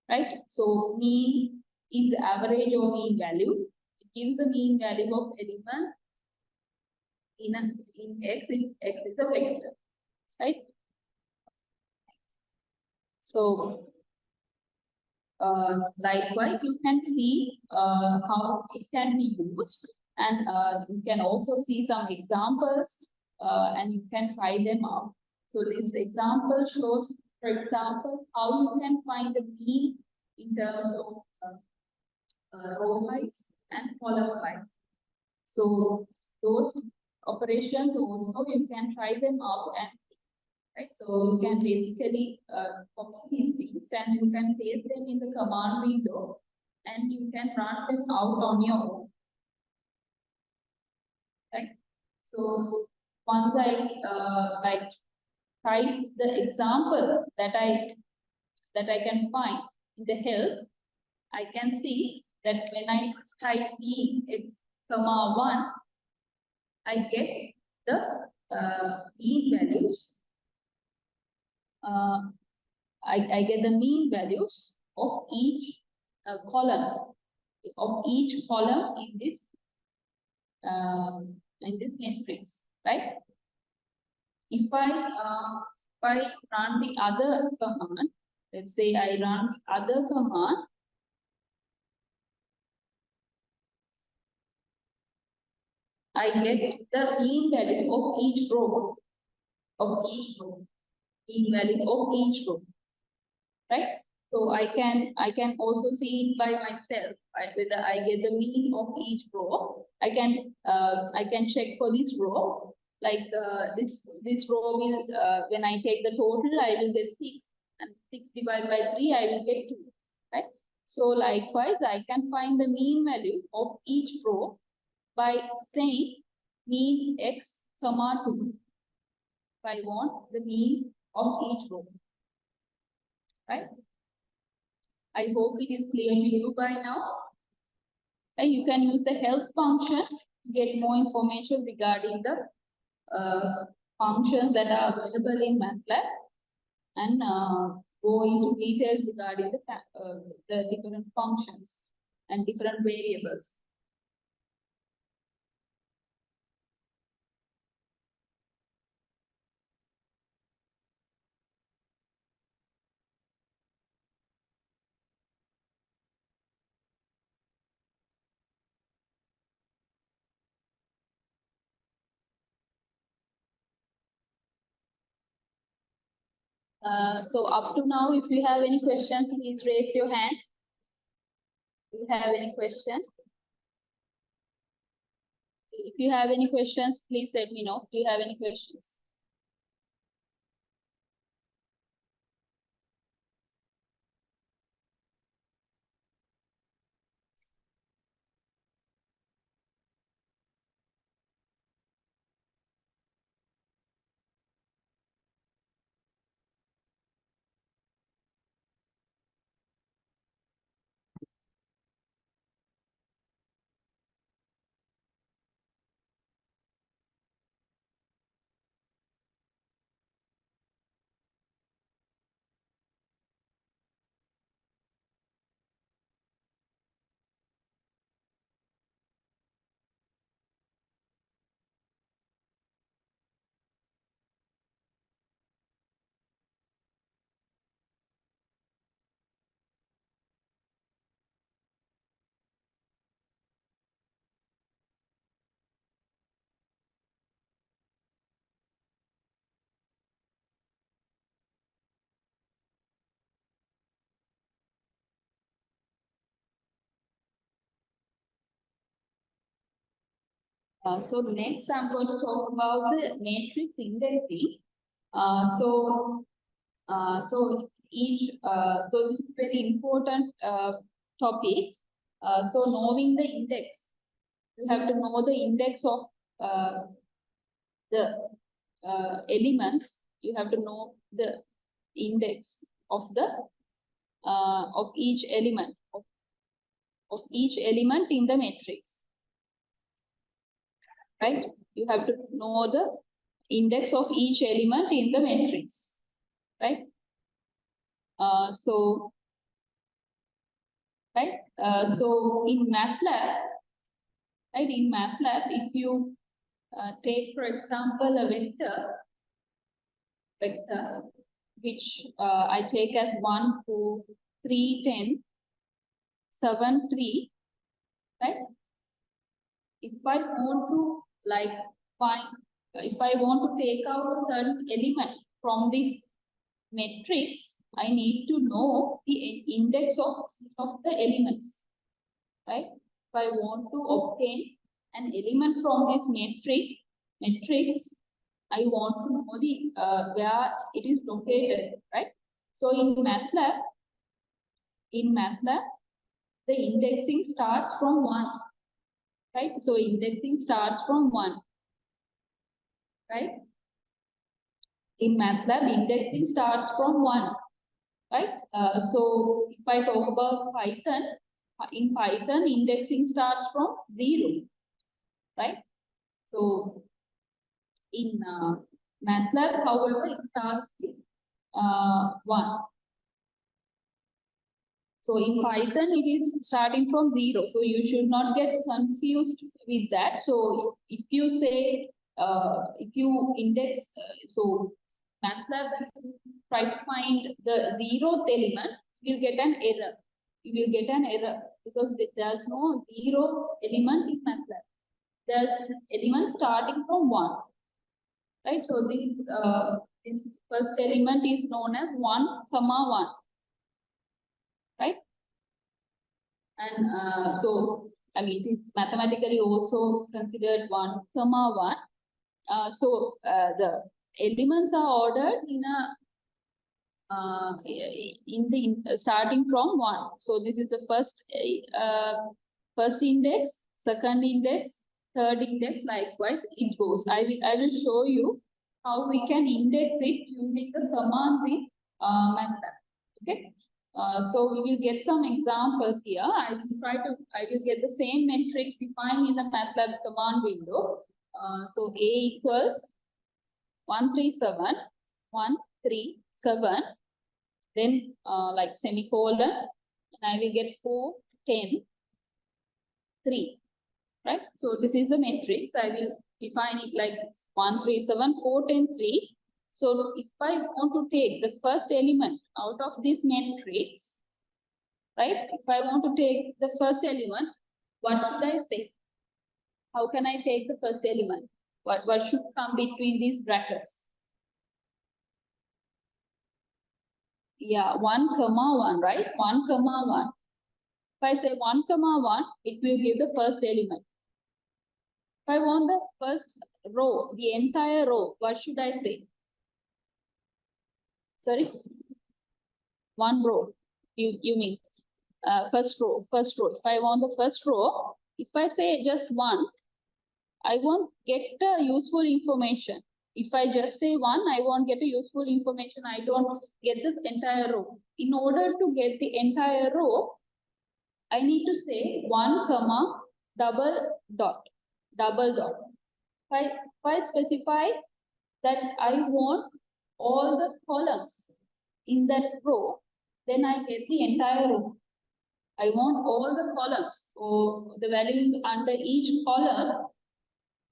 Right? So mean is average or mean value. It gives the mean value of elements in X if X is a vector. Right? So likewise, you can see how it can be used, and you can also see some examples and you can try them out. So this example shows, for example, how you can find the mean in terms of row wise and column wise. So those operations also you can try them out and right. So you can basically copy these things and you can paste them in the command window and you can run them out on your own. Right. So once I like type the example that I can find in the help, I can see that when I type mean x comma 1, I get the mean values. I get the mean values of each column in this matrix, right? If I run the other command, let's say I run the other command, I get the mean value of each row, mean value of each row, right? So I can also see it by myself. Whether I get the mean of each row, I can check for this row. Like this row will when I take the total, I will get 6, and 6 divided by 3, I will get 2. Right. So likewise, I can find the mean value of each row by saying mean x comma 2. If I want the mean of each row, right? I hope it is clear to you by now. And you can use the help function to get more information regarding the functions that are available in Matlab and go into details regarding the different functions and different variables. So up to now, if you have any questions, please raise your hand. Do you have any questions? If you have any questions, please let me know. Do you have any questions? So next I'm going to talk about the matrix indexing. So this is very important topic. So knowing the index, you have to know the index of the elements. You have to know the index of the of each element in the matrix. Right? You have to know the index of each element in the matrix. Right? So in Matlab, right? In Matlab, if you take, for example, a vector which I take as 1, 4, 3, 10, 7, 3, right? If I want to if I want to take out a certain element from this matrix, I need to know the index of the elements. right? If I want to obtain an element from this matrix, I want to know the where it is located, right? So in MATLAB, the indexing starts from 1, right? So indexing starts from 1, right? In MATLAB, indexing starts from 1, right? So if I talk about Python, in Python, indexing starts from 0, right? So in MATLAB, however, it starts with 1. So in Python, it is starting from 0. So you should not get confused with that. So if you say, if you index, so MATLAB, if you try to find the 0th element, you will get an error. You will get an error because there's no 0 element in MATLAB. There's an element starting from 1. Right? So this first element is known as 1, 1. Right? And so, I mean, it is mathematically also considered 1, 1. The elements are ordered starting from 1. So this is the first index, second index, third index. Likewise, it goes. I will show you how we can index it using the commands in MATLAB. Okay. So we will get some examples here. I will get the same matrix defined in the MATLAB command window. So A equals 137, 137, then like semicolon, and I will get 4, 10, 3, right? So this is the matrix. I will define it like 137, 4, 10, 3. So if I want to take the first element out of this matrix, right? If I want to take the first element, what should I say? How can I take the first element? What should come between these brackets? Yeah, 1, 1, right? 1, 1. If I say 1, 1, it will give the first element. If I want the first row, the entire row, what should I say? Sorry? 1 row. You mean first row. If I want the first row, if I say just 1, I won't get the useful information. If I just say 1, I won't get the useful information. I don't get the entire row. In order to get the entire row, I need to say 1, double dot. If I specify that I want all the columns in that row, then I get the entire row. I want all the columns or the values under each column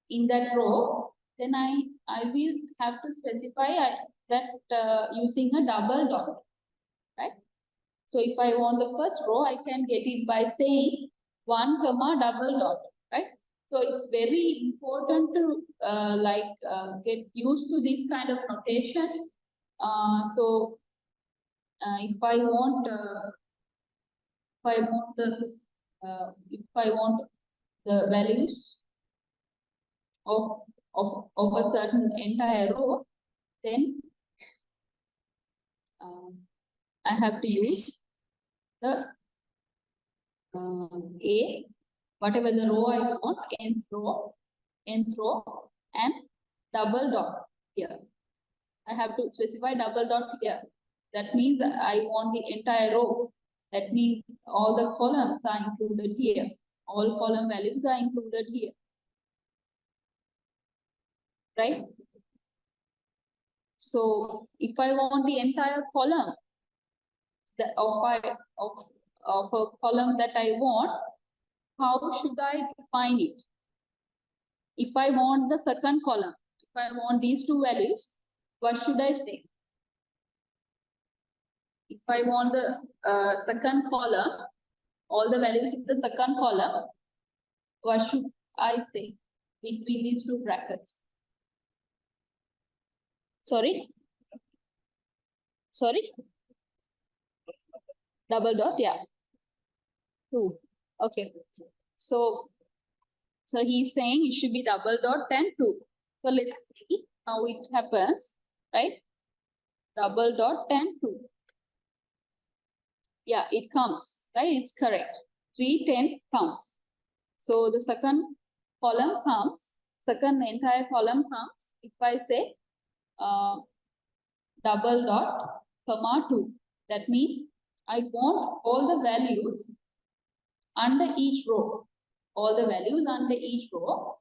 in that row, then I will have to specify that using a double dot, right? So if I want the first row, I can get it by saying 1, double dot, right? So it's very important to get used to this kind of notation. If I want the values of a certain entire row, then I have to use the A, whatever the row I want, nth row, and double dot here. I have to specify double dot here. That means I want the entire row. That means all the columns are included here. All column values are included here. Right? So if I want the entire column of a column that I want, how should I define it? If I want the second column, if I want these two values, what should I say? If I want the second column, all the values in the second column, what should I say between these two brackets? Sorry? Double dot, yeah. 2. Okay. So he's saying it should be double dot 10 2. So let's see how it happens, right? Double dot 10 2. Yeah, it comes, right? It's correct. 310 comes. So the second column comes, second entire column comes. If I say double dot comma 2, that means I want all the values under each row. All the values under each row,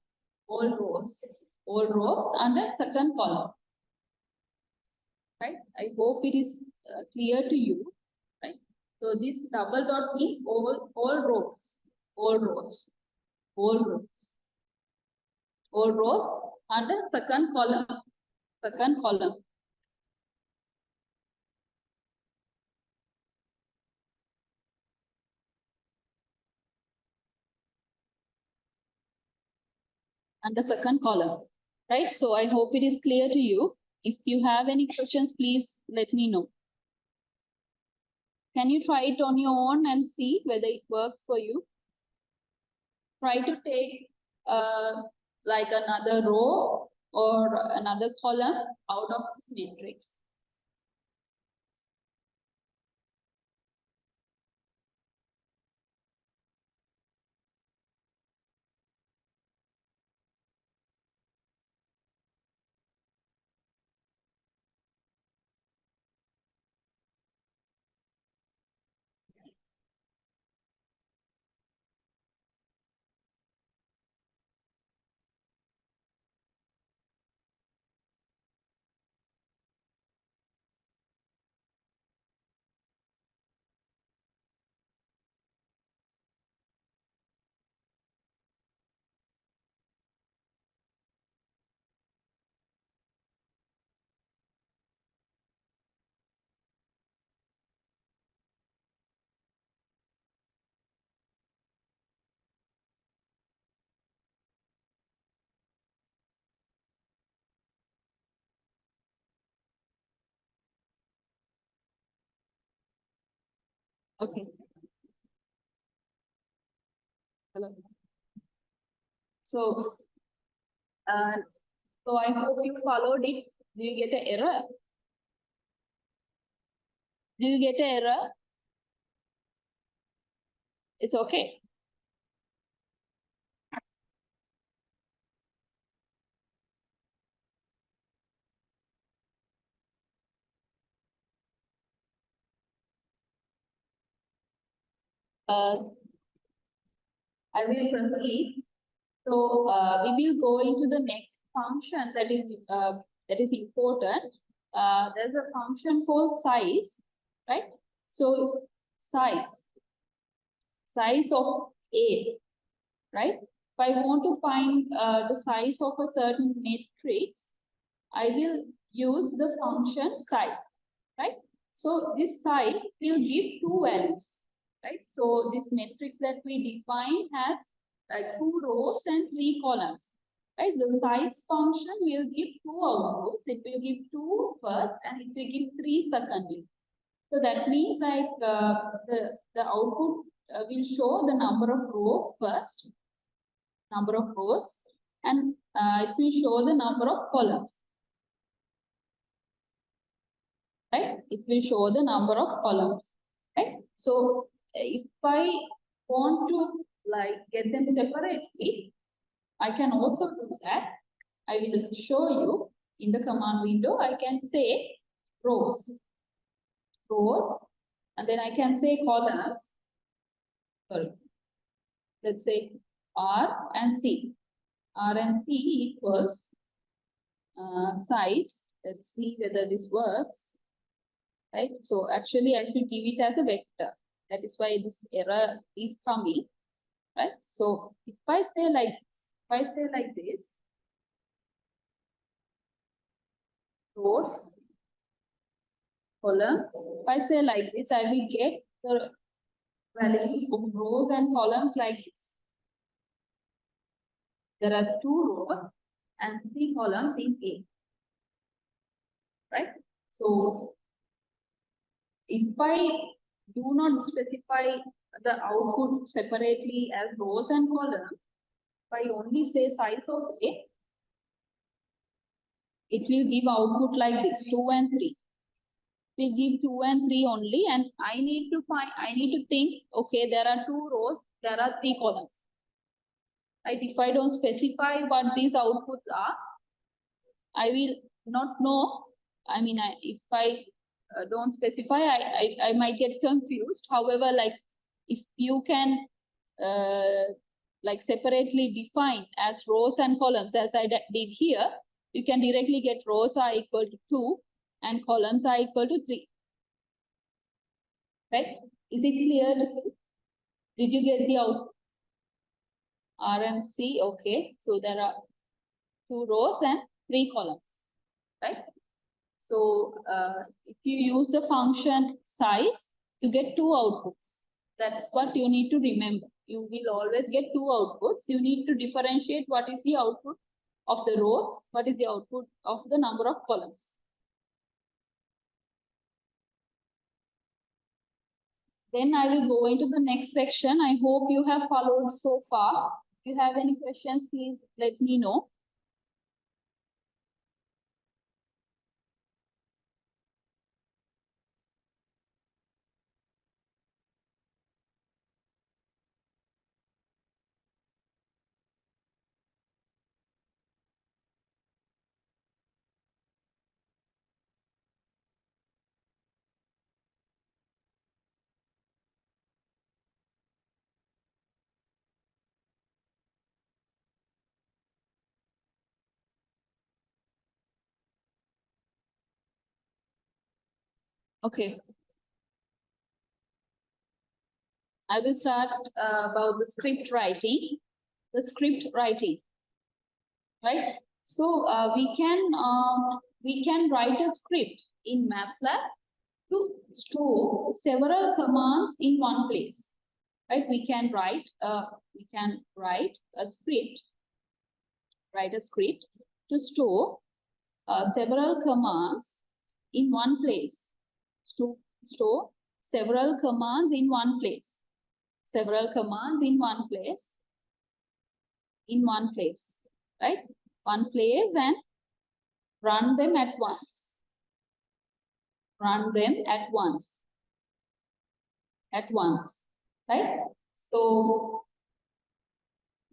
all rows under second column. Right? I hope it is clear to you. Right? So this double dot means all rows, all rows, all rows, all rows under second column, second column. And the second column, right? So I hope it is clear to you. If you have any questions, please let me know. Can you try it on your own and see whether it works for you? Try to take like another row or another column out of this matrix. Okay. Hello. So I hope you followed it. Do you get an error? Do you get an error? It's okay. I will proceed. So we will go into the next function that is important. There's a function called size, right? So size of A, right? If I want to find the size of a certain matrix, I will use the function size, right? So this size will give two values, right? So this matrix that we define has like 2 rows and 3 columns, right? The size function will give 2 outputs. It will give 2 first and it will give 3 secondly. So that means like the output will show the number of rows first, number of rows, and it will show the number of columns. Right? It will show the number of columns, right? So if I want to like get them separately, I can also do that. I will show you in the command window. I can say rows, and then I can say columns. Sorry, let's say R and C. R and C equals size. Let's see whether this works. Right? So actually I should give it as a vector. That is why this error is coming. Right? So if I say like this, rows, columns, if I say like this, I will get the values of rows and columns like this. There are 2 rows and 3 columns in A. Right? So if I do not specify the output separately as rows and columns, if I only say size of A, it will give output like this, 2 and 3. We give 2 and 3 only, and I need to think, okay, there are 2 rows, there are 3 columns. Right? If I don't specify what these outputs are, I will not know. I mean, if I don't specify, I might get confused. However, like if you can like separately define as rows and columns, as I did here, you can directly get rows are equal to 2 and columns are equal to 3. Right? Is it clear? Did you get the output? R and C, okay. So there are 2 rows and 3 columns, right? So if you use the function size, you get 2 outputs. That's what you need to remember. You will always get 2 outputs. You need to differentiate what is the output of the rows, what is the output of the number of columns. Then I will go into the next section. I hope you have followed so far. If you have any questions, please let me know. Okay. I will start about the script writing. The script writing, right? So we can write a script in Matlab to store several commands in one place, right? We can write a script, to store several commands in one place. To store several commands in one place. Several commands in one place. In one place, right? One place, and run them at once. Run them at once. At once, right? So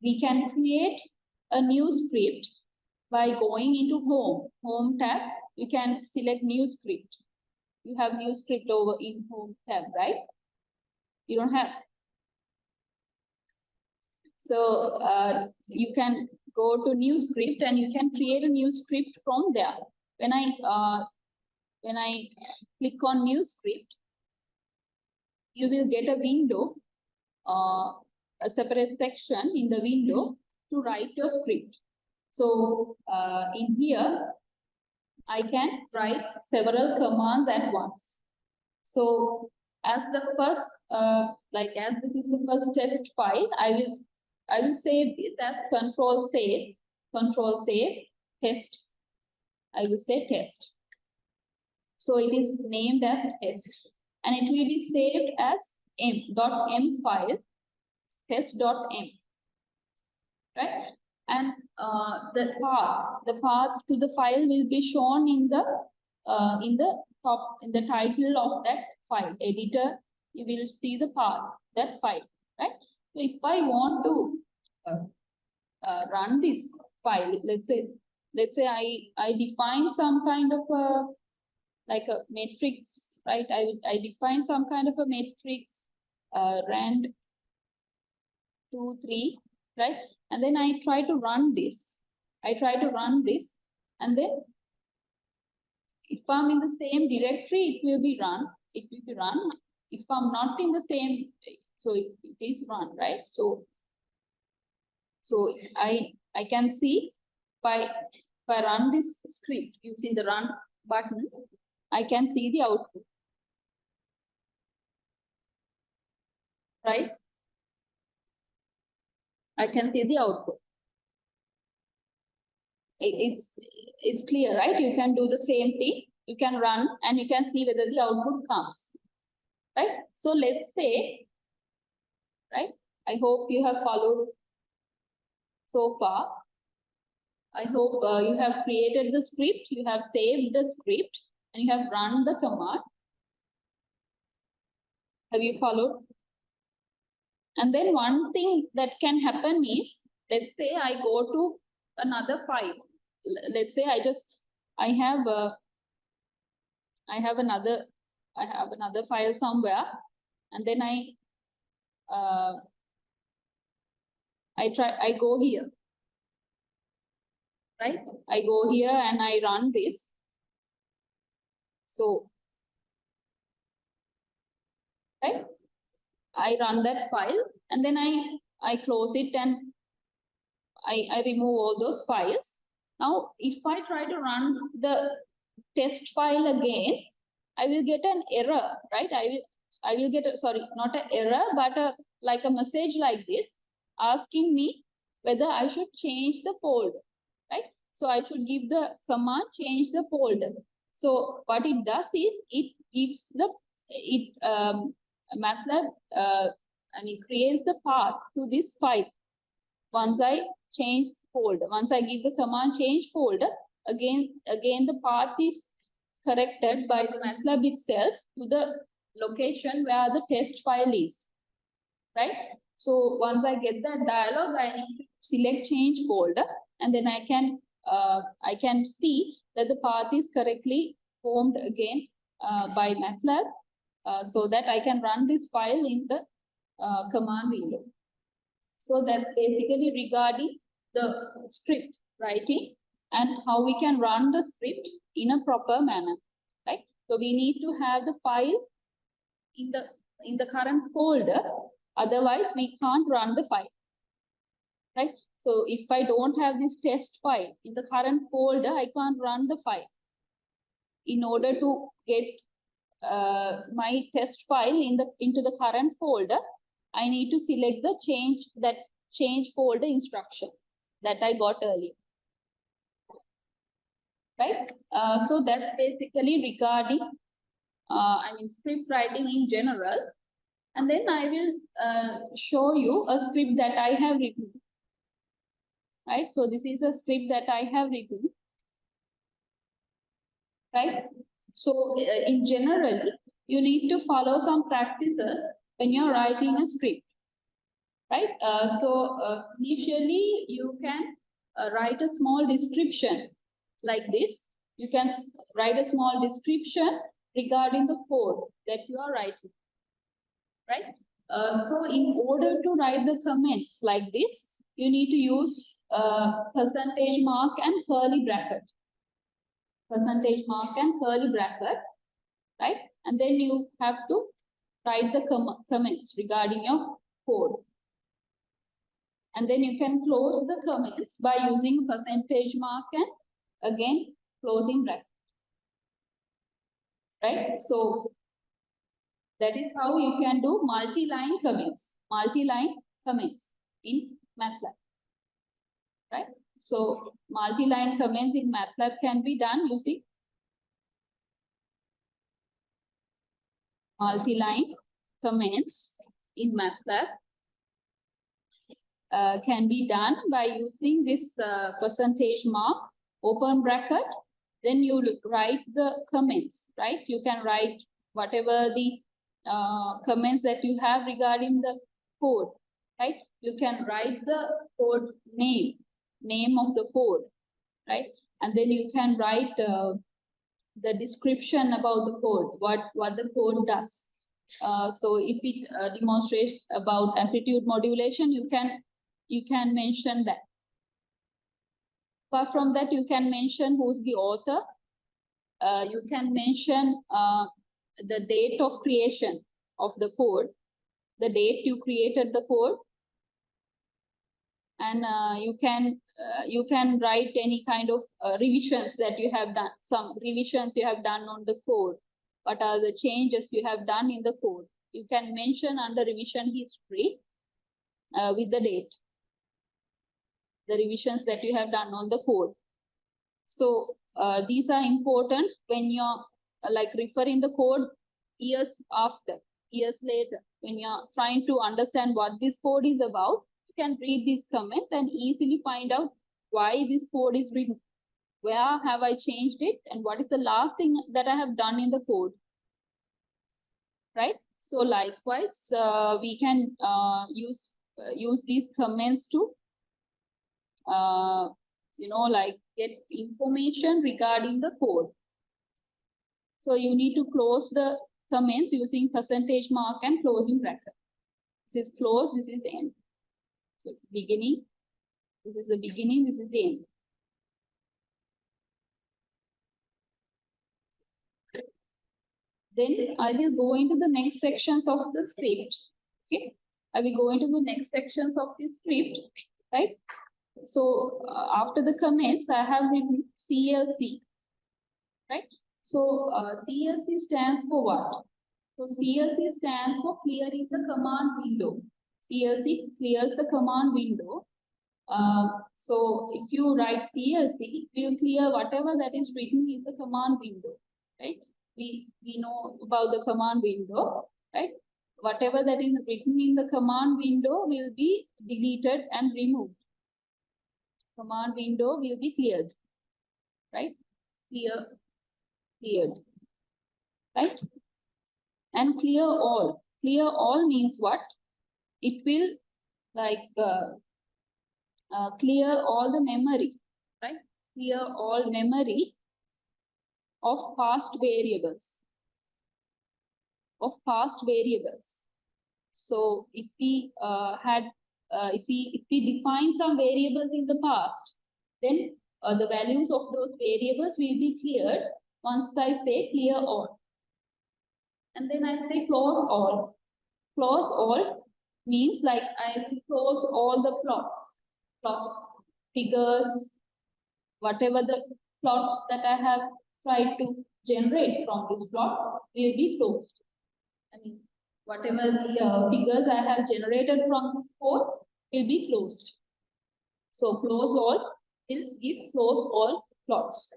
we can create a new script by going into Home tab. You can select new script. You have new script over in Home tab, right? You don't have. So you can go to new script and you can create a new script from there. When I click on new script, you will get a window, a separate section in the window to write your script. So in here, I can write several commands at once. So as the first, as this is the first test file, I will save this as control save, test. I will say test. So it is named as test, and it will be saved as .m file, test.m, right? And the path to the file will be shown in the title of that file. Editor, you will see the path, that file, right? So if I want to run this file, let's say I define some kind of a matrix, right? I define some kind of a matrix, rand 2, 3, right? And then I try to run this. And then if I'm in the same directory, it will be run. If I'm not in the same, so it is run, right? So I can see if I run this script using the run button, I can see the output, right? I can see the output. It's clear, right? You can do the same thing. You can run and you can see whether the output comes, right? So let's say I hope you have followed so far. I hope you have created the script, you have saved the script, and you have run the command. Have you followed? And then one thing that can happen is, let's say I go to another file. Let's say I have another file somewhere, and then I go here, right? I go here and I run this. So, right? I run that file and then I close it and I remove all those files. Now, if I try to run the test file again, I will get an error, right? I will get sorry, not an error, but like a message like this, asking me whether I should change the folder, right? So I should give the command change the folder. So what it does is it gives Matlab creates the path to this file. Once I change folder, once I give the command change folder, again the path is corrected by the Matlab itself to the location where the test file is, right? So once I get that dialog, I need to select change folder, and then I can see that the path is correctly formed again by Matlab, so that I can run this file in the command window. So that's basically regarding the script writing and how we can run the script in a proper manner, right? So we need to have the file in the current folder, otherwise we can't run the file, right? So if I don't have this test file in the current folder, I can't run the file. In order to get my test file into the current folder, I need to select the change folder instruction that I got earlier, right? So that's basically regarding script writing in general. And then I will show you a script that I have written, right? So this is a script that I have written, right? So in generally, you need to follow some practices when you're writing a script, right? Initially you can write a small description like this. You can write a small description regarding the code that you are writing, right? So in order to write the comments like this, you need to use percentage mark and curly bracket. Percentage mark and curly bracket, right? And then you have to write the comments regarding your code. And then you can close the comments by using percentage mark and again closing bracket, right? So that is how you can do multi-line comments in Matlab, right? So multi-line comments in Matlab can be done using multi-line comments in Matlab can be done by using this percentage mark, open bracket, then you write the comments, right? You can write whatever the comments that you have regarding the code, right? You can write the code name of the code, right? And then you can write the description about the code, what the code does. So if it demonstrates about amplitude modulation, you can mention that. Apart from that, you can mention who's the author. You can mention the date of creation of the code, the date you created the code, and you can write any kind of revisions that you have done. Some revisions you have done on the code. What are the changes you have done in the code? You can mention under revision history with the date, the revisions that you have done on the code. So these are important when you're like referring the code years after, years later, when you're trying to understand what this code is about, you can read these comments and easily find out why this code is written. Where have I changed it? And what is the last thing that I have done in the code? Right? So likewise, we can use these comments to like get information regarding the code. So you need to close the comments using percentage mark and closing bracket. This is close, this is end. So beginning, this is the beginning, this is the end. Then I will go into the next sections of the script. Okay, I will go into the next sections of the script, right? So after the comments, I have written CLC, right? So CLC stands for what? So CLC stands for clearing the command window. CLC clears the command window. So if you write CLC, it will clear whatever that is written in the command window, right? We know about the command window, right? Whatever that is written in the command window will be deleted and removed. Command window will be cleared, right? Cleared, right? And clear all. Clear all means what? It will like clear all the memory, right? Clear all memory of past variables. So if we if we define some variables in the past, then the values of those variables will be cleared once I say clear all. And then I say close all. Close all means like I will close all the plots, figures, whatever the plots that I have tried to generate from this plot will be closed. I mean, whatever the figures I have generated from this code will be closed. So close all will give close all plots.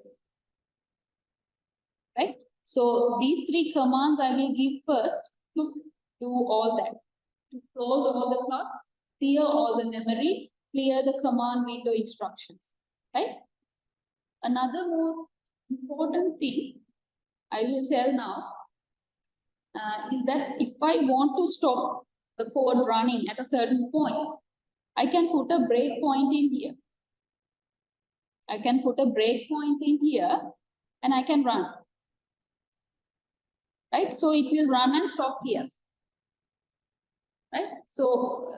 Right? So these three commands I will give first to do all that. To close all the plots, clear all the memory, clear the command window instructions. Right? Another more important thing I will tell now is that if I want to stop the code running at a certain point, I can put a breakpoint in here. I can put a breakpoint in here and I can run. Right? So it will run and stop here. Right? So,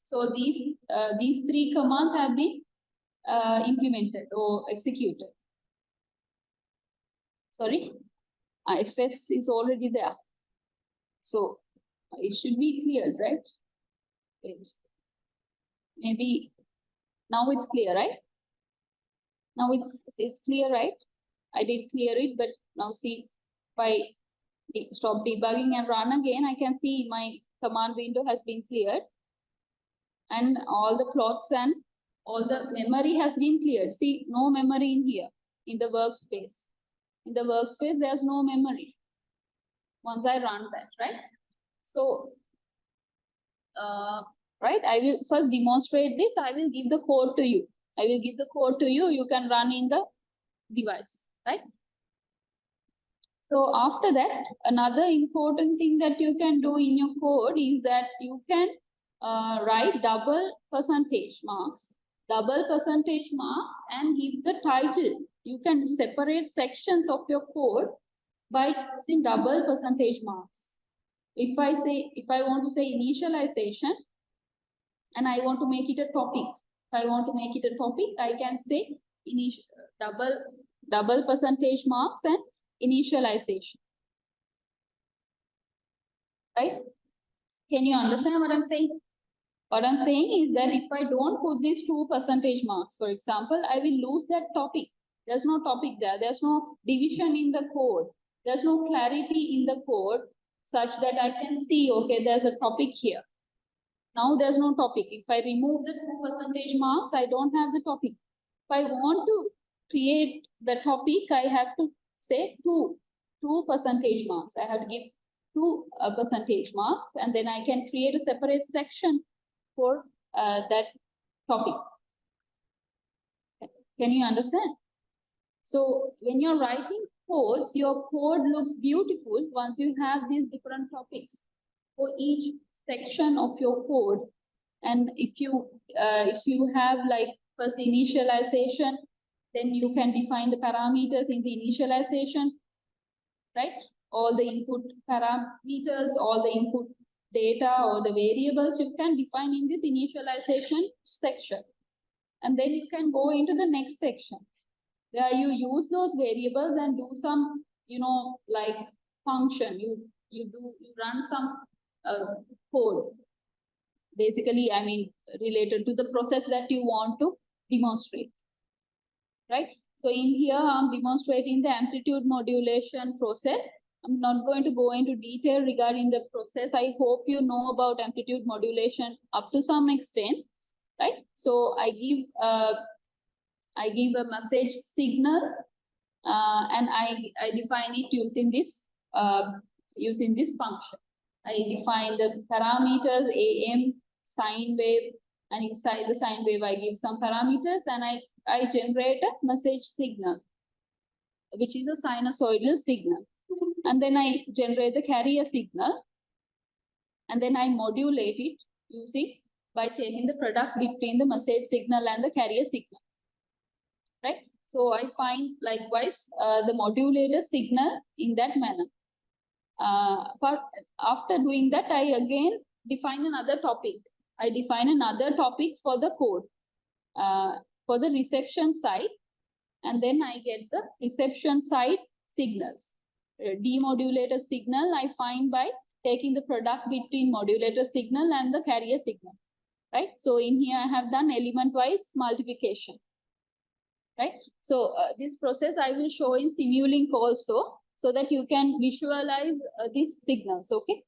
So these three commands have been implemented or executed. Sorry, IFS is already there. So it should be cleared, right? Maybe now it's clear, right? Now it's clear, right? I did clear it, but now see, if I stop debugging and run again, I can see my command window has been cleared. And all the plots and all the memory has been cleared. See, no memory in here, in the workspace. In the workspace, there's no memory once I run that, right? So, right, I will first demonstrate this. I will give the code to you. I will give the code to you. You can run in the device, right? So after that, another important thing that you can do in your code is that you can write double percentage marks and give the title. You can separate sections of your code by using double percentage marks. If I want to say initialization and I want to make it a topic, if I want to make it a topic, I can say double percentage marks and initialization. Right? Can you understand what I'm saying? What I'm saying is that if I don't put these 2 percentage marks, for example, I will lose that topic. There's no topic there. There's no division in the code. There's no clarity in the code such that I can see, okay, there's a topic here. Now there's no topic. If I remove the 2 percentage marks, I don't have the topic. If I want to create the topic, I have to say 2 percentage marks. I have to give 2 percentage marks, and then I can create a separate section for that topic. Can you understand? So when you're writing codes, your code looks beautiful once you have these different topics for each section of your code. And if you have like first initialization, then you can define the parameters in the initialization, right? All the input parameters, all the input data or the variables you can define in this initialization section. And then you can go into the next section where you use those variables and do some, like function. You run some code. Basically, I mean, related to the process that you want to demonstrate, right? So in here, I'm demonstrating the amplitude modulation process. I'm not going to go into detail regarding the process. I hope you know about amplitude modulation up to some extent, right? So I give a message signal, and I define it using this function. I define the parameters AM, sine wave, and inside the sine wave I give some parameters, and I generate a message signal, which is a sinusoidal signal. And then I generate the carrier signal, and then I modulate it by taking the product between the message signal and the carrier signal, right? So I find likewise the modulator signal in that manner. But after doing that, I again define another topic. I define another topic for the code, for the reception side, and then I get the reception side signals. Demodulator signal I find by taking the product between modulator signal and the carrier signal, right? So in here I have done element-wise multiplication, right? So this process I will show in Simulink also, so that you can visualize these signals, okay?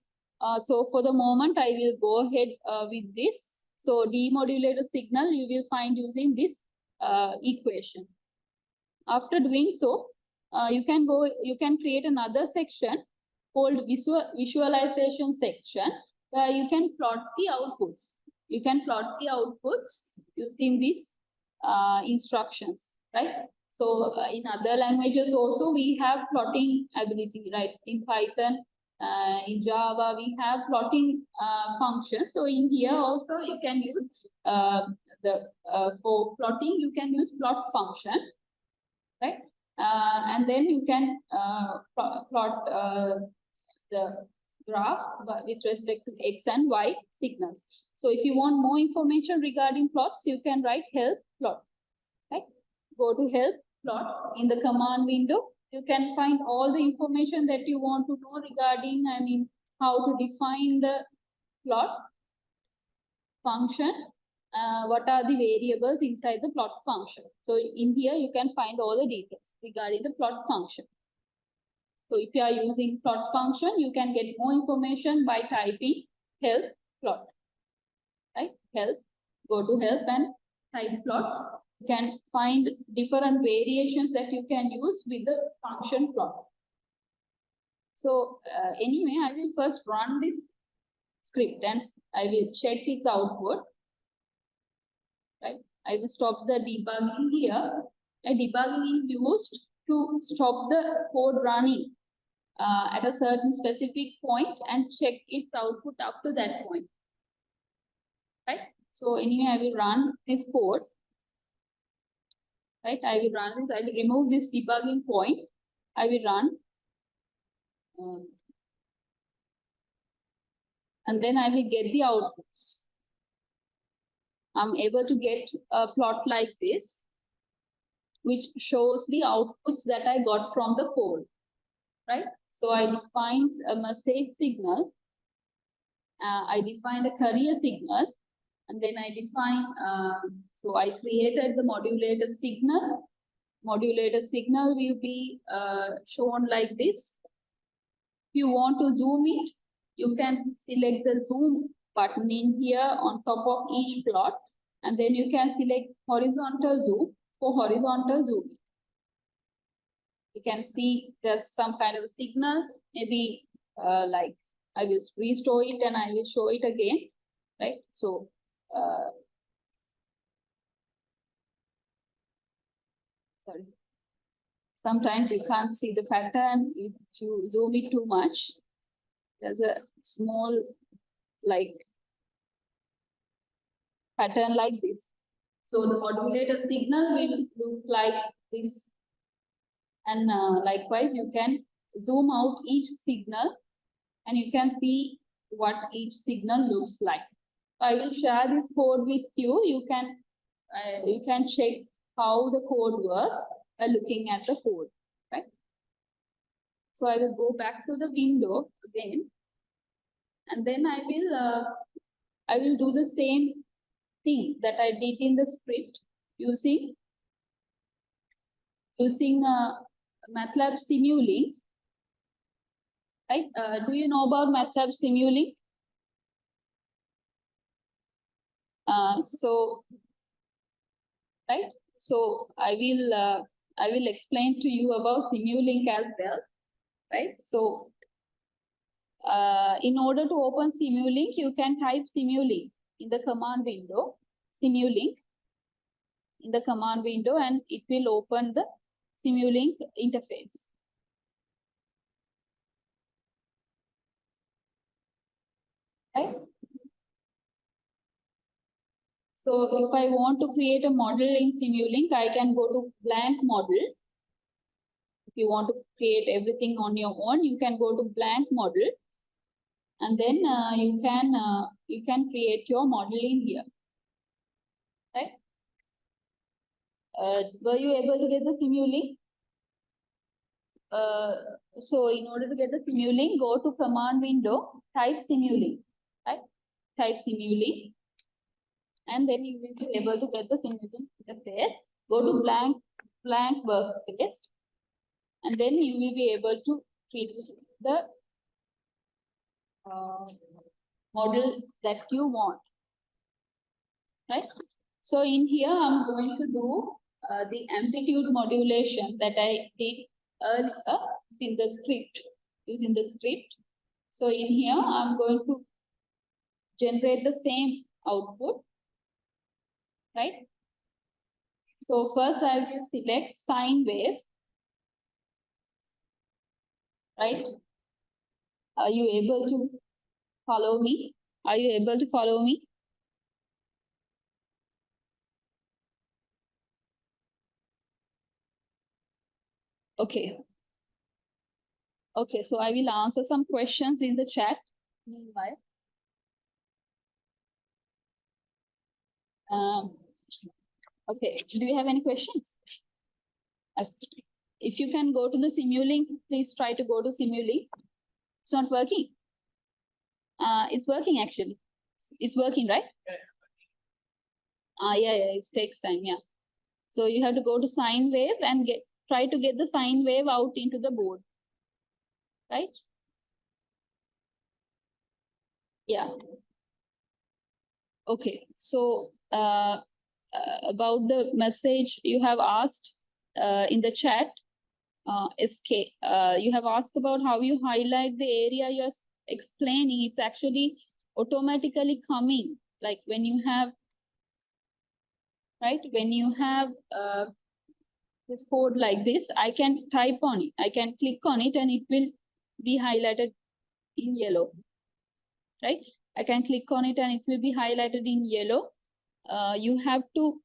So for the moment, I will go ahead with this. So demodulator signal you will find using this equation. After doing so, you can create another section called visualization section, where you can plot the outputs. You can plot the outputs using these instructions, right? So in other languages also we have plotting ability, right? In Python, in Java we have plotting functions. So in here also you can use for plotting you can use plot function, right? And then you can plot the graph with respect to X and Y signals. So if you want more information regarding plots, you can write help plot, right? Go to help plot in the command window. You can find all the information that you want to know regarding, I mean, how to define the plot function, what are the variables inside the plot function. So in here, you can find all the details regarding the plot function. So if you are using plot function, you can get more information by typing help plot, right? Help, go to help and type plot. You can find different variations that you can use with the function plot. So anyway, I will first run this script and I will check its output, right? I will stop the debugging here. Debugging is used to stop the code running at a certain specific point and check its output up to that point, right? So anyway, I will run this code, right? I will run this. I will remove this debugging point. I will run, and then I will get the outputs. I'm able to get a plot like this, which shows the outputs that I got from the code, right? So I defined a message signal, I defined a carrier signal, and then I define, so I created the modulator signal. Modulator signal will be shown like this. If you want to zoom it, you can select the zoom button in here on top of each plot, and then you can select horizontal zoom for horizontal zoom. You can see there's some kind of a signal, maybe like I will restore it and I will show it again, right? So sorry. Sometimes you can't see the pattern if you zoom it too much. There's a small like pattern like this. So the modulator signal will look like this. And likewise, you can zoom out each signal and you can see what each signal looks like. I will share this code with you. You can check how the code works by looking at the code, right? So I will go back to the window again, and then I will do the same thing that I did in the script using Matlab Simulink. Right? Do you know about Matlab Simulink? So, right. So I will explain to you about Simulink as well. Right. So in order to open Simulink, you can type Simulink in the command window. Simulink in the command window, and it will open the Simulink interface. Right. So if I want to create a model in Simulink, I can go to blank model. If you want to create everything on your own, you can go to blank model, and then you can create your model in here. Right? Were you able to get the Simulink? So in order to get the Simulink, go to command window, type Simulink. Right? Type Simulink, and then you will be able to get the Simulink interface. Go to blank workspace, and then you will be able to create the model that you want, right? So in here, I'm going to do the amplitude modulation that I did earlier in the script, using the script. So in here, I'm going to generate the same output, right? So first I will select sine wave, right? Are you able to follow me? Are you able to follow me? Okay. Okay, so I will answer some questions in the chat meanwhile. Okay, do you have any questions? If you can go to the Simulink, please try to go to Simulink. It's not working. It's working actually. It's working, right? Yeah, it takes time, yeah. So you have to go to sine wave and try to get the sine wave out into the board, right? Yeah. Okay, so about the message you have asked in the chat, SK, you have asked about how you highlight the area you're explaining. It's actually automatically coming, like when you have, right? When you have this code like this, I can type on it. I can click on it and it will be highlighted in yellow, right? I can click on it and it will be highlighted in yellow. You have to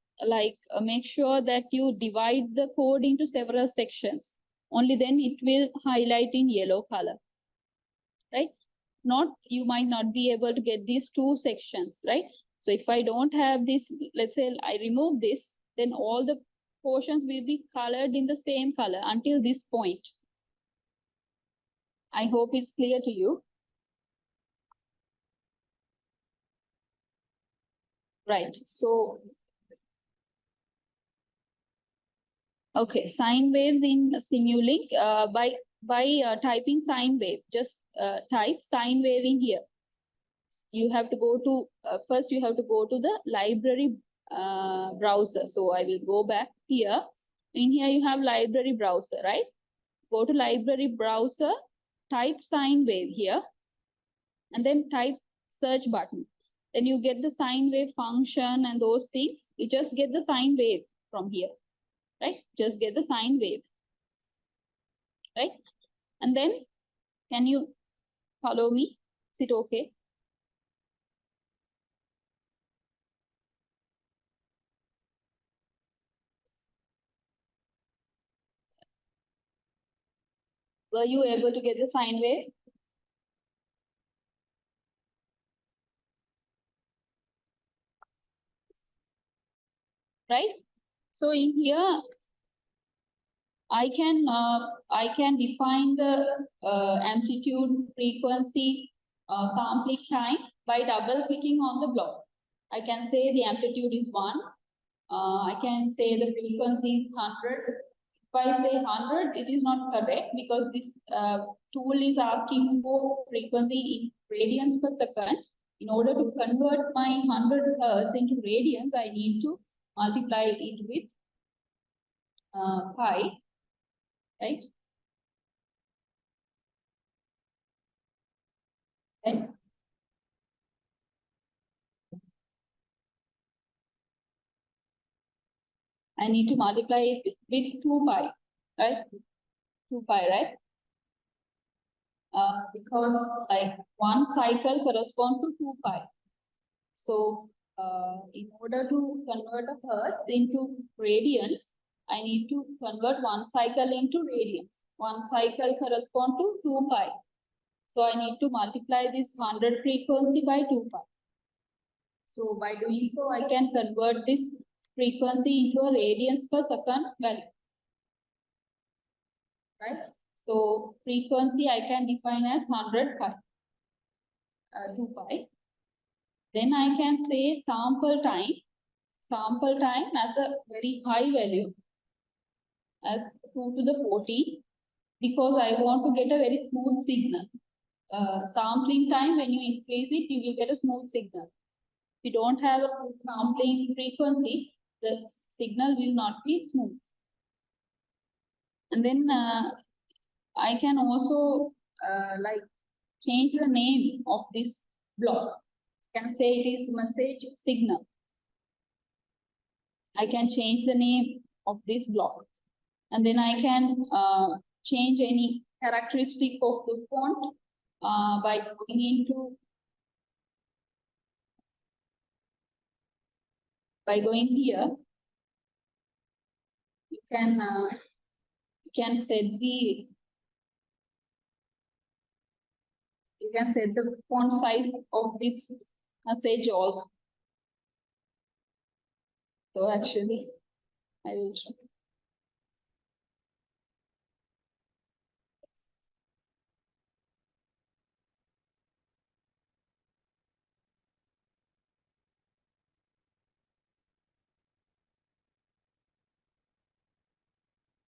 make sure that you divide the code into several sections. Only then it will highlight in yellow color, right? You might not be able to get these two sections, right? So if I don't have this, let's say I remove this, then all the portions will be colored in the same color until this point. I hope it's clear to you. Right, so okay, sine waves in Simulink by typing sine wave, just type sine wave in here. You have to go to first you have to go to the library browser. So I will go back here. In here you have library browser, right? Go to library browser, type sine wave here and then type search button. Then you get the sine wave function and those things. You just get the sine wave from here, right? Just get the sine wave, right? And then can you follow me? Is it okay? Were you able to get the sine wave? Right? So in here, I can define the amplitude, frequency, sampling time by double clicking on the block. I can say the amplitude is 1. I can say the frequency is 100. If I say 100, it is not correct because this tool is asking for frequency in radians per second. In order to convert my 100 hertz into radians, I need to multiply it with pi, right? Right? I need to multiply it with 2 pi, right? 2 pi, right? Because like one cycle corresponds to 2 pi. So in order to convert a hertz into radians, I need to convert one cycle into radians. One cycle corresponds to 2 pi. So I need to multiply this 100 frequency by 2 pi. So by doing so, I can convert this frequency into a radians per second value. Right? So frequency I can define as 100 pi, 2 pi. Then I can say sample time as a very high value as 2 to the 40 because I want to get a very smooth signal. Sampling time, when you increase it, you will get a smooth signal. If you don't have a sampling frequency, the signal will not be smooth. And then I can also like change the name of this block. I can say it is message signal. I can change the name of this block. And then I can change any characteristic of the font by going here. You can set the font size of this message also. So actually, I will show.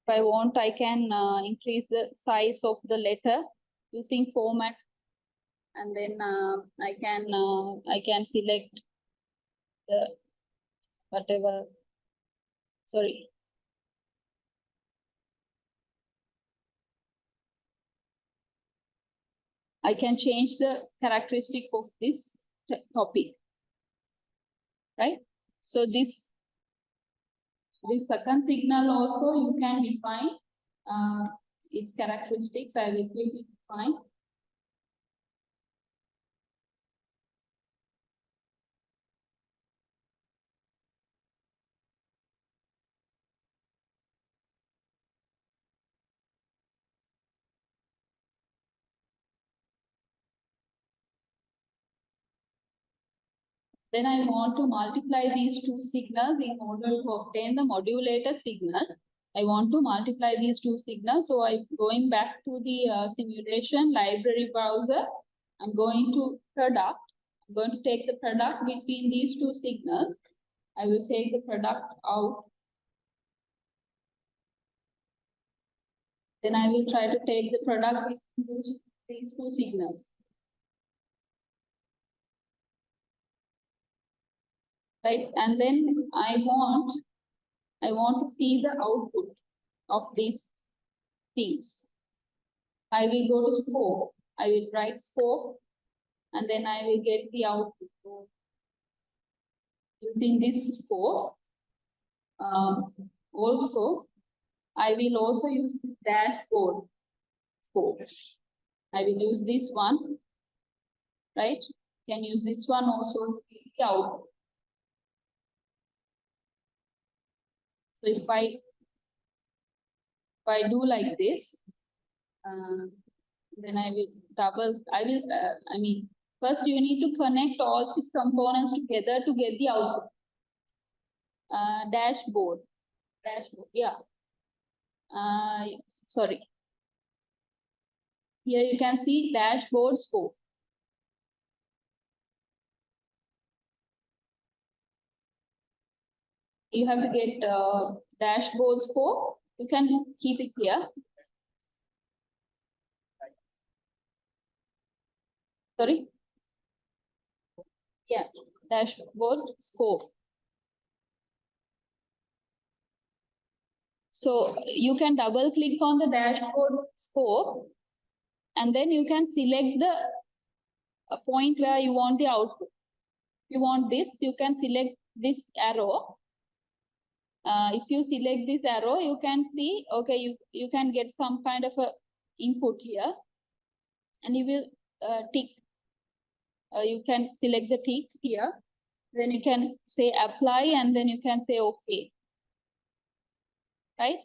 If I want, I can increase the size of the letter using format, and then I can select the whatever. Sorry. I can change the characteristic of this topic, right? So this second signal also you can define its characteristics. I will quickly define. Then I want to multiply these two signals in order to obtain the modulated signal. I want to multiply these two signals. So I'm going back to the simulation library browser. I'm going to product. I'm going to take the product between these two signals. I will take the product out. Then I will try to take the product between these two signals. Right, and then I want to see the output of these things. I will go to scope. I will write scope, and then I will get the output. So using this scope, also I will also use this dashboard scope. I will use this one, right? Can use this one also to get the output. So if I do like this, then I will first you need to connect all these components together to get the output. Dashboard, yeah. Sorry. Here you can see dashboard scope. You have to get dashboard scope. You can keep it here. Sorry. Yeah, dashboard scope. So you can double click on the dashboard scope, and then you can select the point where you want the output. If you want this, you can select this arrow. If you select this arrow, you can see, okay, you can get some kind of a input here, and you will tick. You can select the tick here. Then you can say apply, and then you can say okay. Right?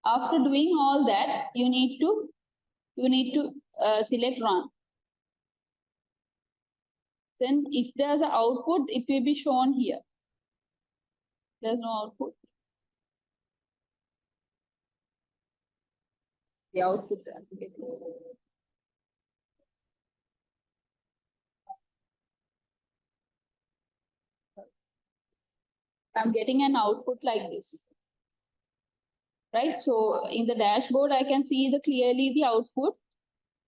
After doing all that, you need to select run. Then if there's an output, it will be shown here. There's no output. The output. I'm getting an output like this. Right? So in the dashboard, I can see clearly the output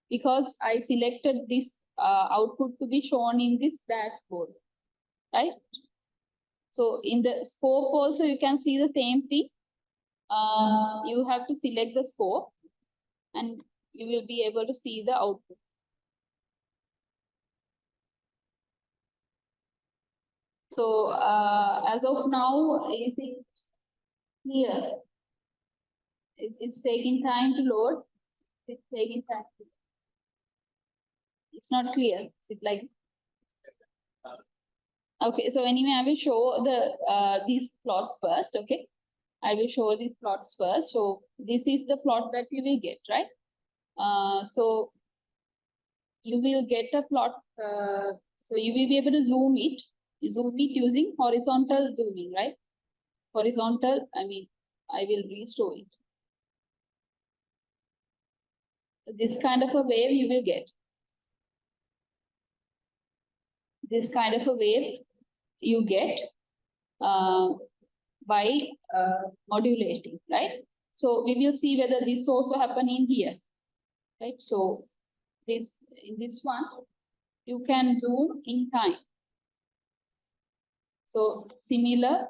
because I selected this output to be shown in this dashboard. Right? So in the scope also, you can see the same thing. You have to select the scope and you will be able to see the output. So as of now, is it clear? It's taking time to load. It's taking time. It's not clear. Is it like? Okay, so anyway, I will show these plots first. Okay, I will show these plots first. So this is the plot that you will get, right? So you will get a plot. So you will be able to zoom it. You zoom it using horizontal zooming, right? Horizontal. I will restore it. This kind of a wave you will get. This kind of a wave you get by modulating, right? So we will see whether this also happen in here, right? So in this one, you can zoom in time. So similar.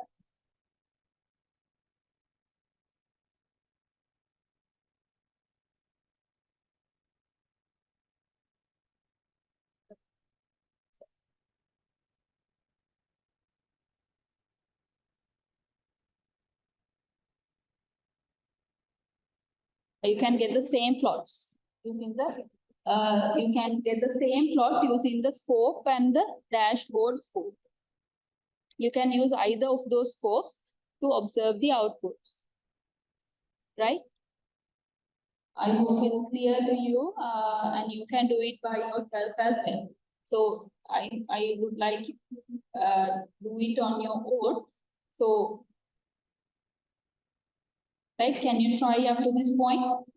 You can get the same plots using you can get the same plot using the scope and the dashboard scope. You can use either of those scopes to observe the outputs, right? I hope it's clear to you, and you can do it by yourself as well. So I would like you to do it on your own. So, right, can you try up to this point?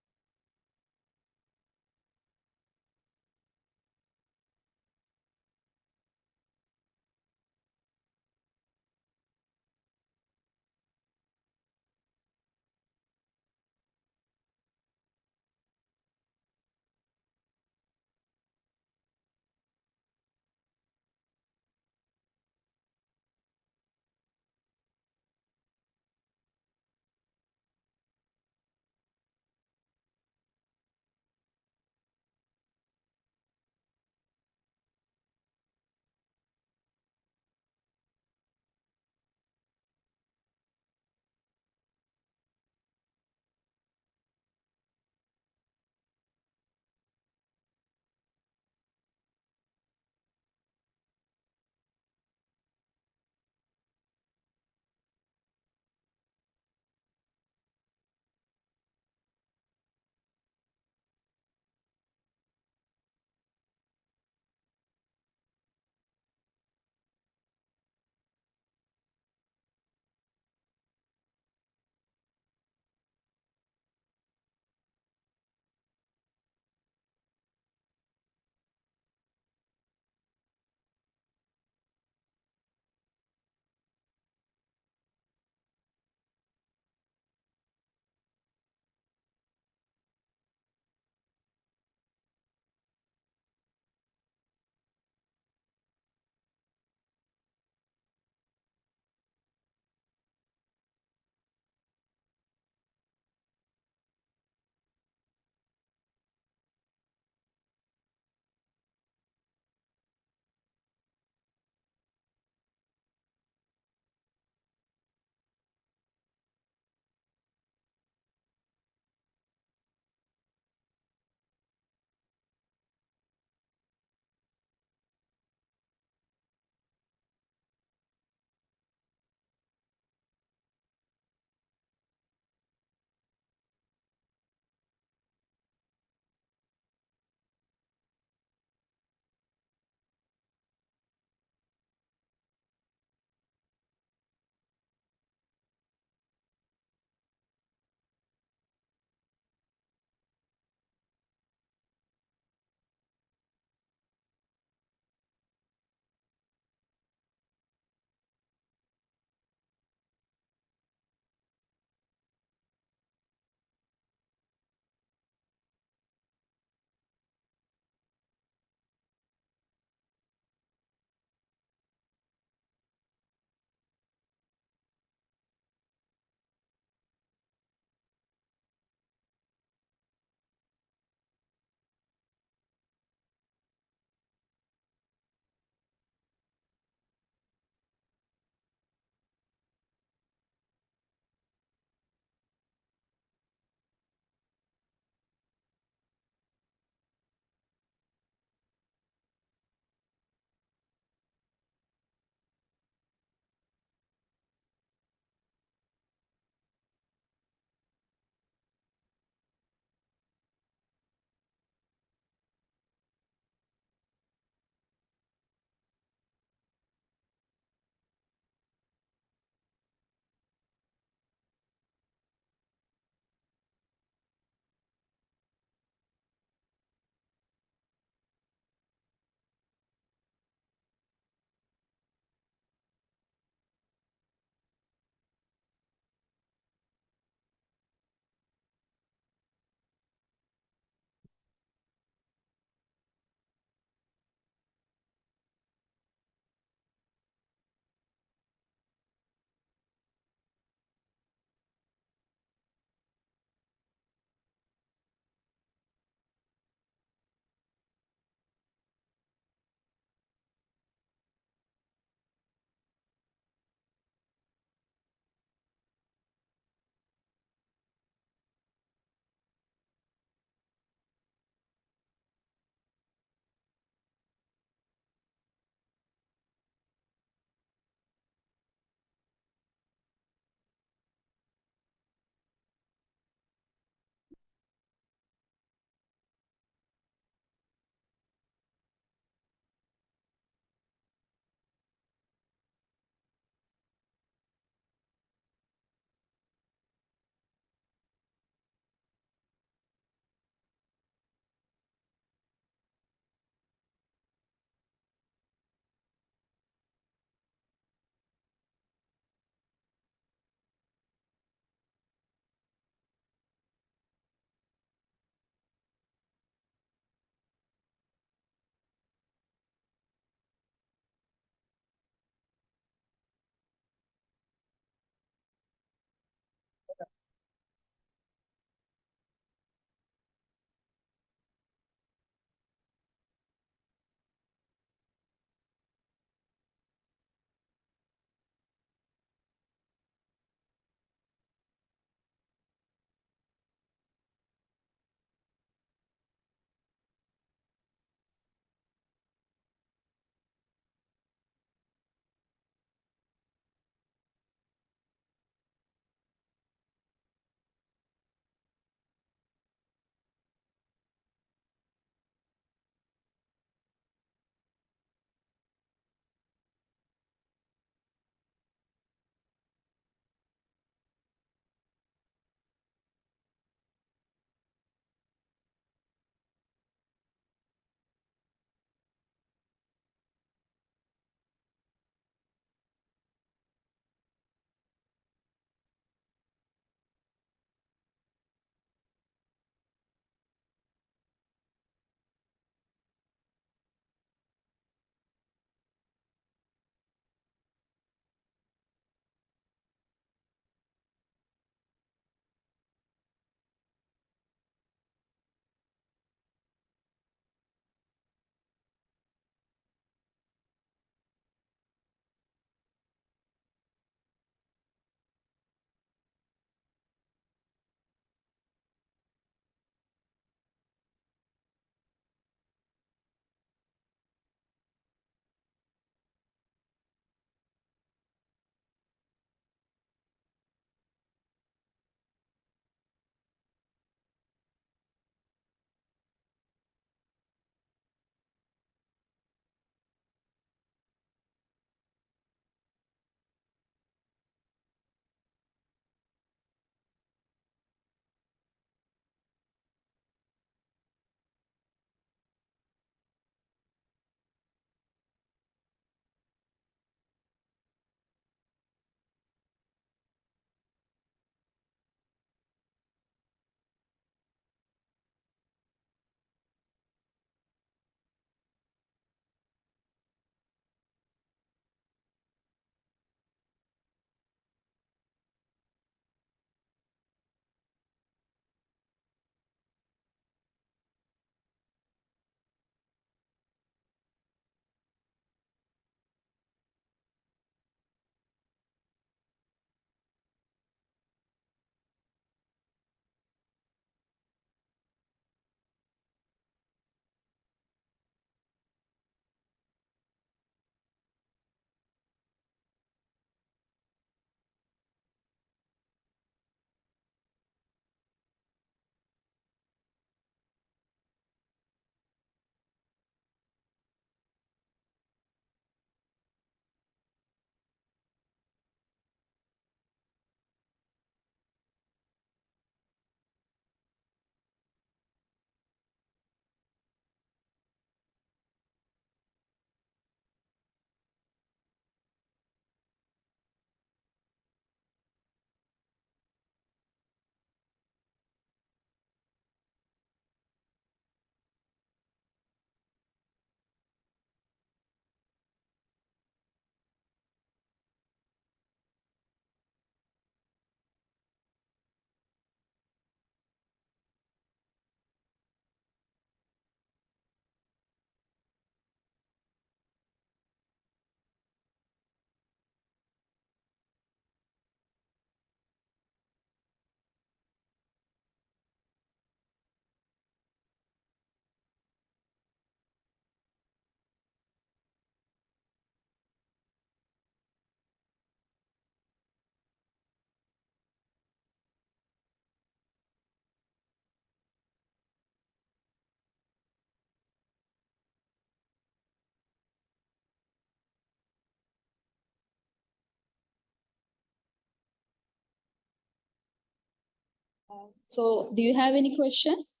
So do you have any questions?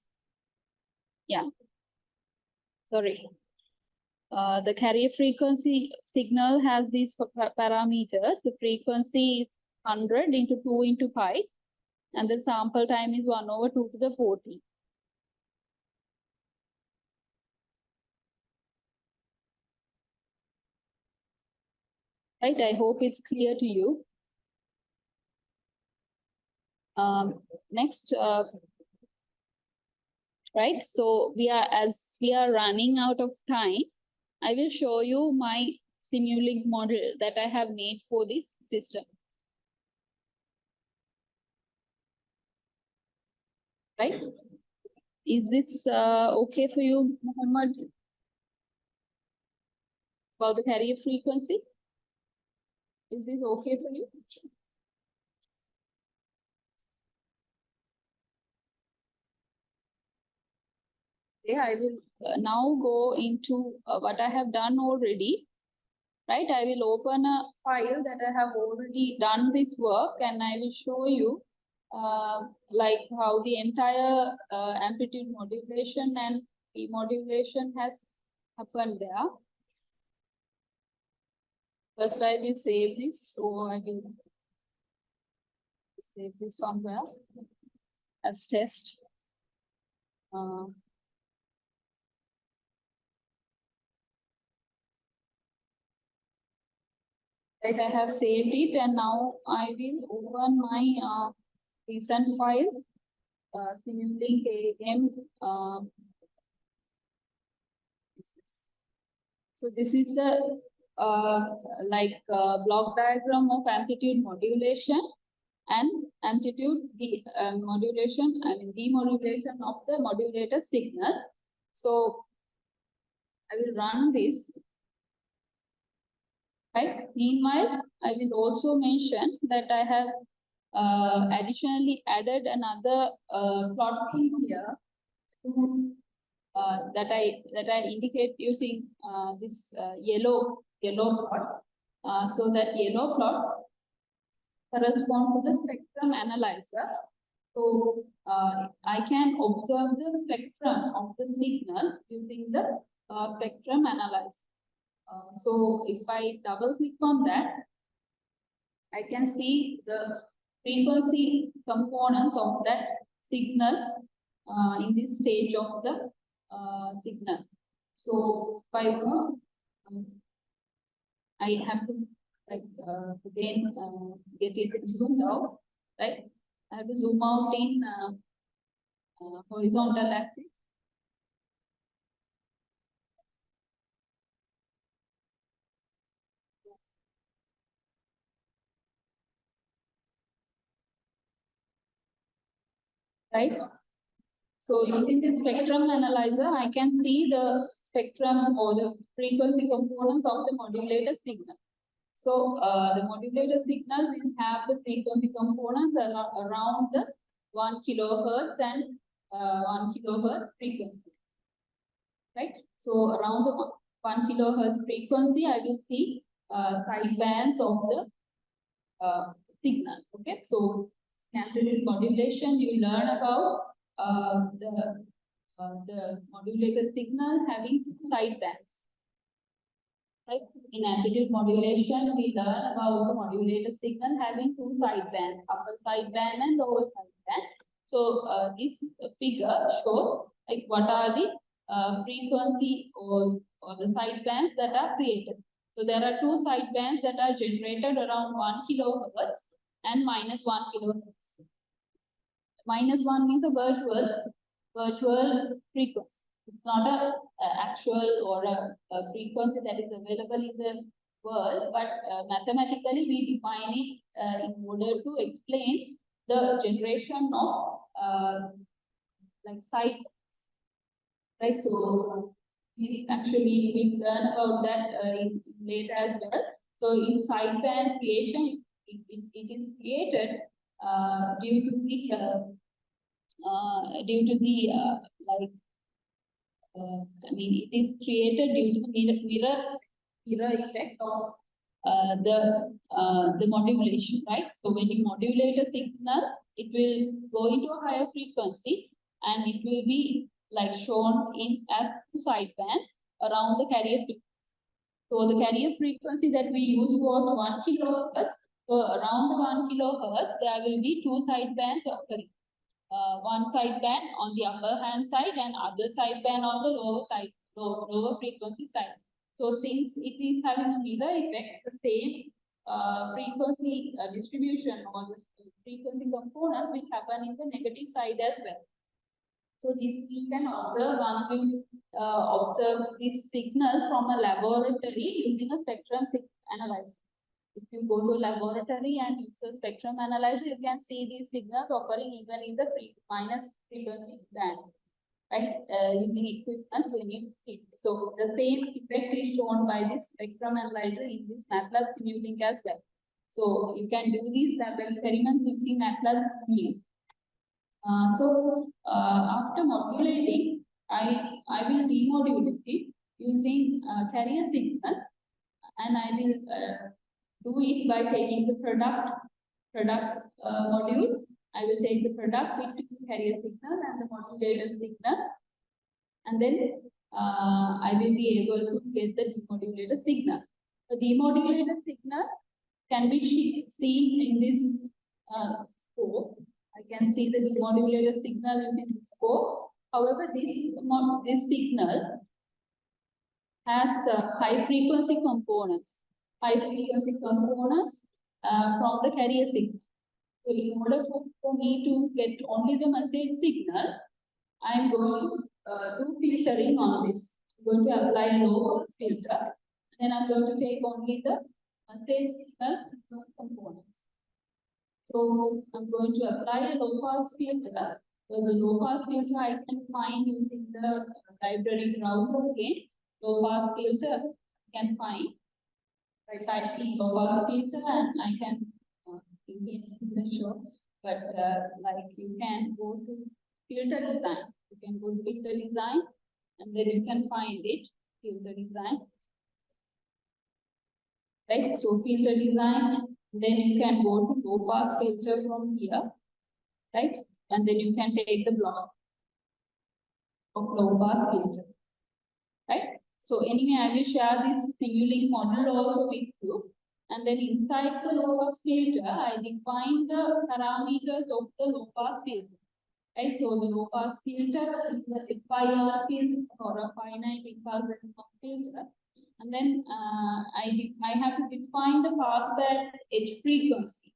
Yeah, sorry. The carrier frequency signal has these parameters. The frequency is 100 into 2 into pi, and the sample time is 1 over 2 to the 40. Right, I hope it's clear to you. Next, right, so as we are running out of time, I will show you my Simulink model that I have made for this system. Right? Is this okay for you, Muhammad? About the carrier frequency? Is this okay for you? Yeah, I will now go into what I have done already. Right, I will open a file that I have already done this work, and I will show you like how the entire amplitude modulation and demodulation has happened there. First, I will save this, so I will save this somewhere as test. Right, I have saved it, and now I will open my recent file, Simulink AM. So this is the block diagram of amplitude modulation and amplitude modulation, demodulation of the modulator signal. So I will run this. Right. Meanwhile, I will also mention that I have additionally added another plotting here to that I indicate using this yellow plot. So that yellow plot corresponds to the spectrum analyzer. So I can observe the spectrum of the signal using the spectrum analyzer. So if I double click on that, I can see the frequency components of that signal in this stage of the signal. So if I want, I have to again get it zoomed out, right? I have to zoom out in horizontal axis. Right? So using the spectrum analyzer, I can see the spectrum or the frequency components of the modulator signal. So the modulator signal will have the frequency components around the 1 kilohertz and 1 kilohertz frequency. Right? So around the 1 kilohertz frequency, I will see side bands of the signal. Okay, so in amplitude modulation, you learn about the modulator signal having side bands. Right? In amplitude modulation, we learn about the modulator signal having two side bands, upper side band and lower side band. So this figure shows like what are the frequency or the side bands that are created. So there are two side bands that are generated around 1 kilohertz and minus 1 kilohertz. Minus 1 means a virtual frequency. It's not a actual or a frequency that is available in the world, but mathematically we define it in order to explain the generation of like side, right? So we actually learn about that later as well. So in sideband creation, it is created due to the it is created due to the mirror effect of the modulation, right? So when you modulate a signal, it will go into a higher frequency and it will be like shown in as two sidebands around the carrier frequency. So the carrier frequency that we used was 1 kilohertz. So around the 1 kilohertz, there will be two sidebands occurring. One sideband on the upper hand side and other sideband on the lower side, lower frequency side. So since it is having a mirror effect, the same frequency distribution or the frequency components will happen in the negative side as well. So this you can observe once you observe this signal from a laboratory using a spectrum analyzer. If you go to a laboratory and use a spectrum analyzer, you can see these signals occurring even in the minus frequency band, right? Using equipments when you see. So the same effect is shown by this spectrum analyzer in this Matlab Simulink as well. So you can do these lab experiments using Matlab Simulink. After modulating, I will demodulate it using carrier signal, and I will do it by taking the product module. I will take the product between carrier signal and the modulator signal, and then I will be able to get the demodulator signal. The demodulator signal can be seen in this scope. I can see the demodulator signal using the scope. However, this signal has high frequency components. From the carrier signal. So in order for me to get only the message signal, I am going to do filtering on this. I'm going to apply a low pass filter. Then I'm going to take only the message signal components. So I'm going to apply a low pass filter. So the low pass filter I can find using the library browser again. Low pass filter I can find by typing low pass filter, and I can show. But like you can go to filter design. You can go to filter design, and then you can find it filter design. Right. So filter design. Then you can go to low pass filter from here, right? And then you can take the block of low pass filter, right? So anyway, I will share this Simulink model also with you. And then inside the low pass filter, I define the parameters of the low pass filter, right? So the low pass filter is the FIR filter or a finite impulse response filter. And then I have to define the passband edge frequency,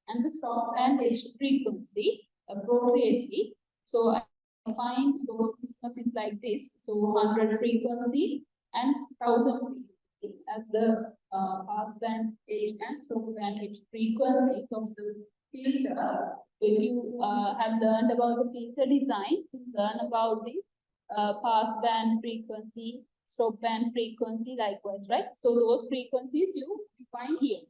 and the stop band edge frequency appropriately. So I define those frequencies like this. So 100 frequency and 1000 frequency as the passband edge and stop band edge frequencies of the filter. If you have learned about the filter design, you learn about the passband frequency, stop band frequency, likewise, right? So those frequencies you define here,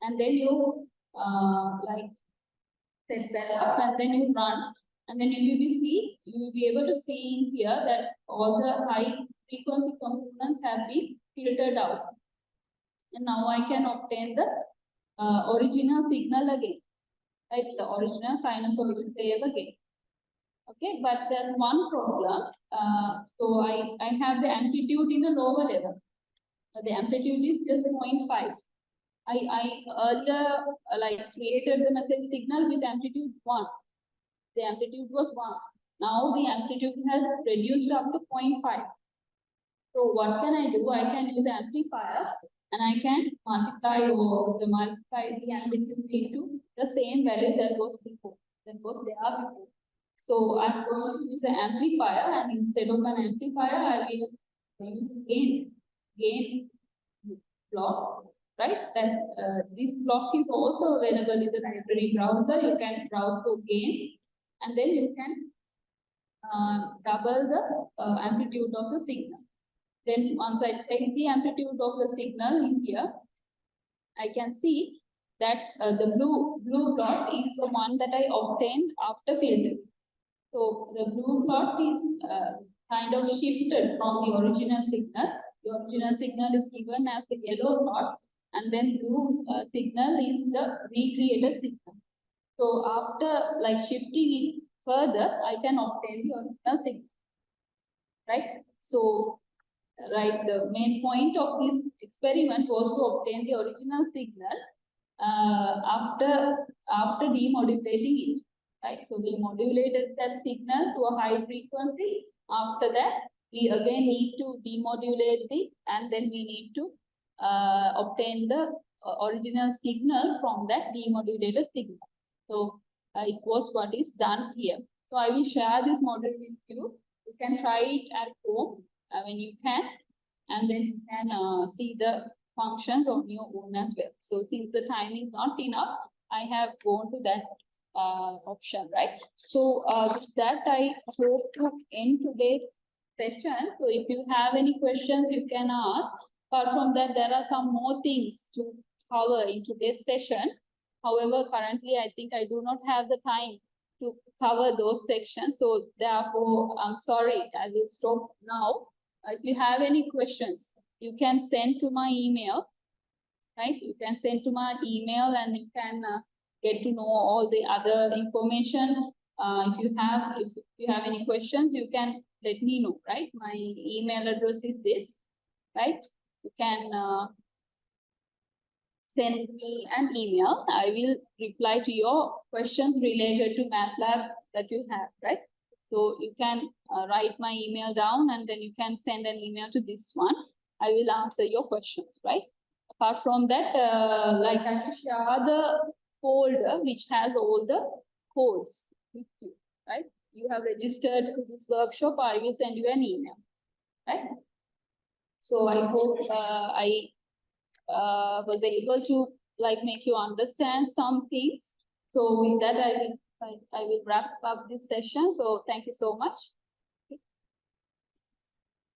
and then you like set that up, and then you run, and then you will be able to see in here that all the high frequency components have been filtered out, and now I can obtain the original signal again, right? The original sinusoidal wave again. Okay, but there's one problem. So I have the amplitude in a lower level. The amplitude is just 0.5. I earlier like created the message signal with amplitude 1. The amplitude was 1. Now the amplitude has reduced up to 0.5. So what can I do? I can use amplifier and I can multiply the amplitude into the same value that was there before. So I'm going to use an amplifier, and instead of an amplifier, I will use gain block, right? This block is also available in the library browser. You can browse for gain, and then you can double the amplitude of the signal. Then once I check the amplitude of the signal in here, I can see that the blue plot is the one that I obtained after filtering. So the blue plot is kind of shifted from the original signal. The original signal is given as the yellow plot, and then blue signal is the recreated signal. So after like shifting it further, I can obtain the original signal, right? So, right, the main point of this experiment was to obtain the original signal after demodulating it, right? So we modulated that signal to a high frequency. After that, we again need to demodulate it, and then we need to obtain the original signal from that demodulated signal. So it was what is done here. So I will share this model with you. You can try it at home when you can, and then you can see the functions on your own as well. So since the time is not enough, I have gone to that option, right? So with that, I hope to end today's session. So if you have any questions, you can ask. Apart from that, there are some more things to cover in today's session. However, currently, I think I do not have the time to cover those sections. So therefore, I'm sorry, I will stop now. If you have any questions, you can send to my email, right? You can send to my email and you can get to know all the other information. If you have any questions, you can let me know, right? My email address is this, right? You can send me an email. I will reply to your questions related to Matlab that you have, right? So you can write my email down and then you can send an email to this one. I will answer your questions, right? Apart from that, like I will share the folder which has all the codes with you, right? You have registered to this workshop, I will send you an email, right? So I hope I was able to like make you understand some things. So with that, I will wrap up this session. So thank you so much.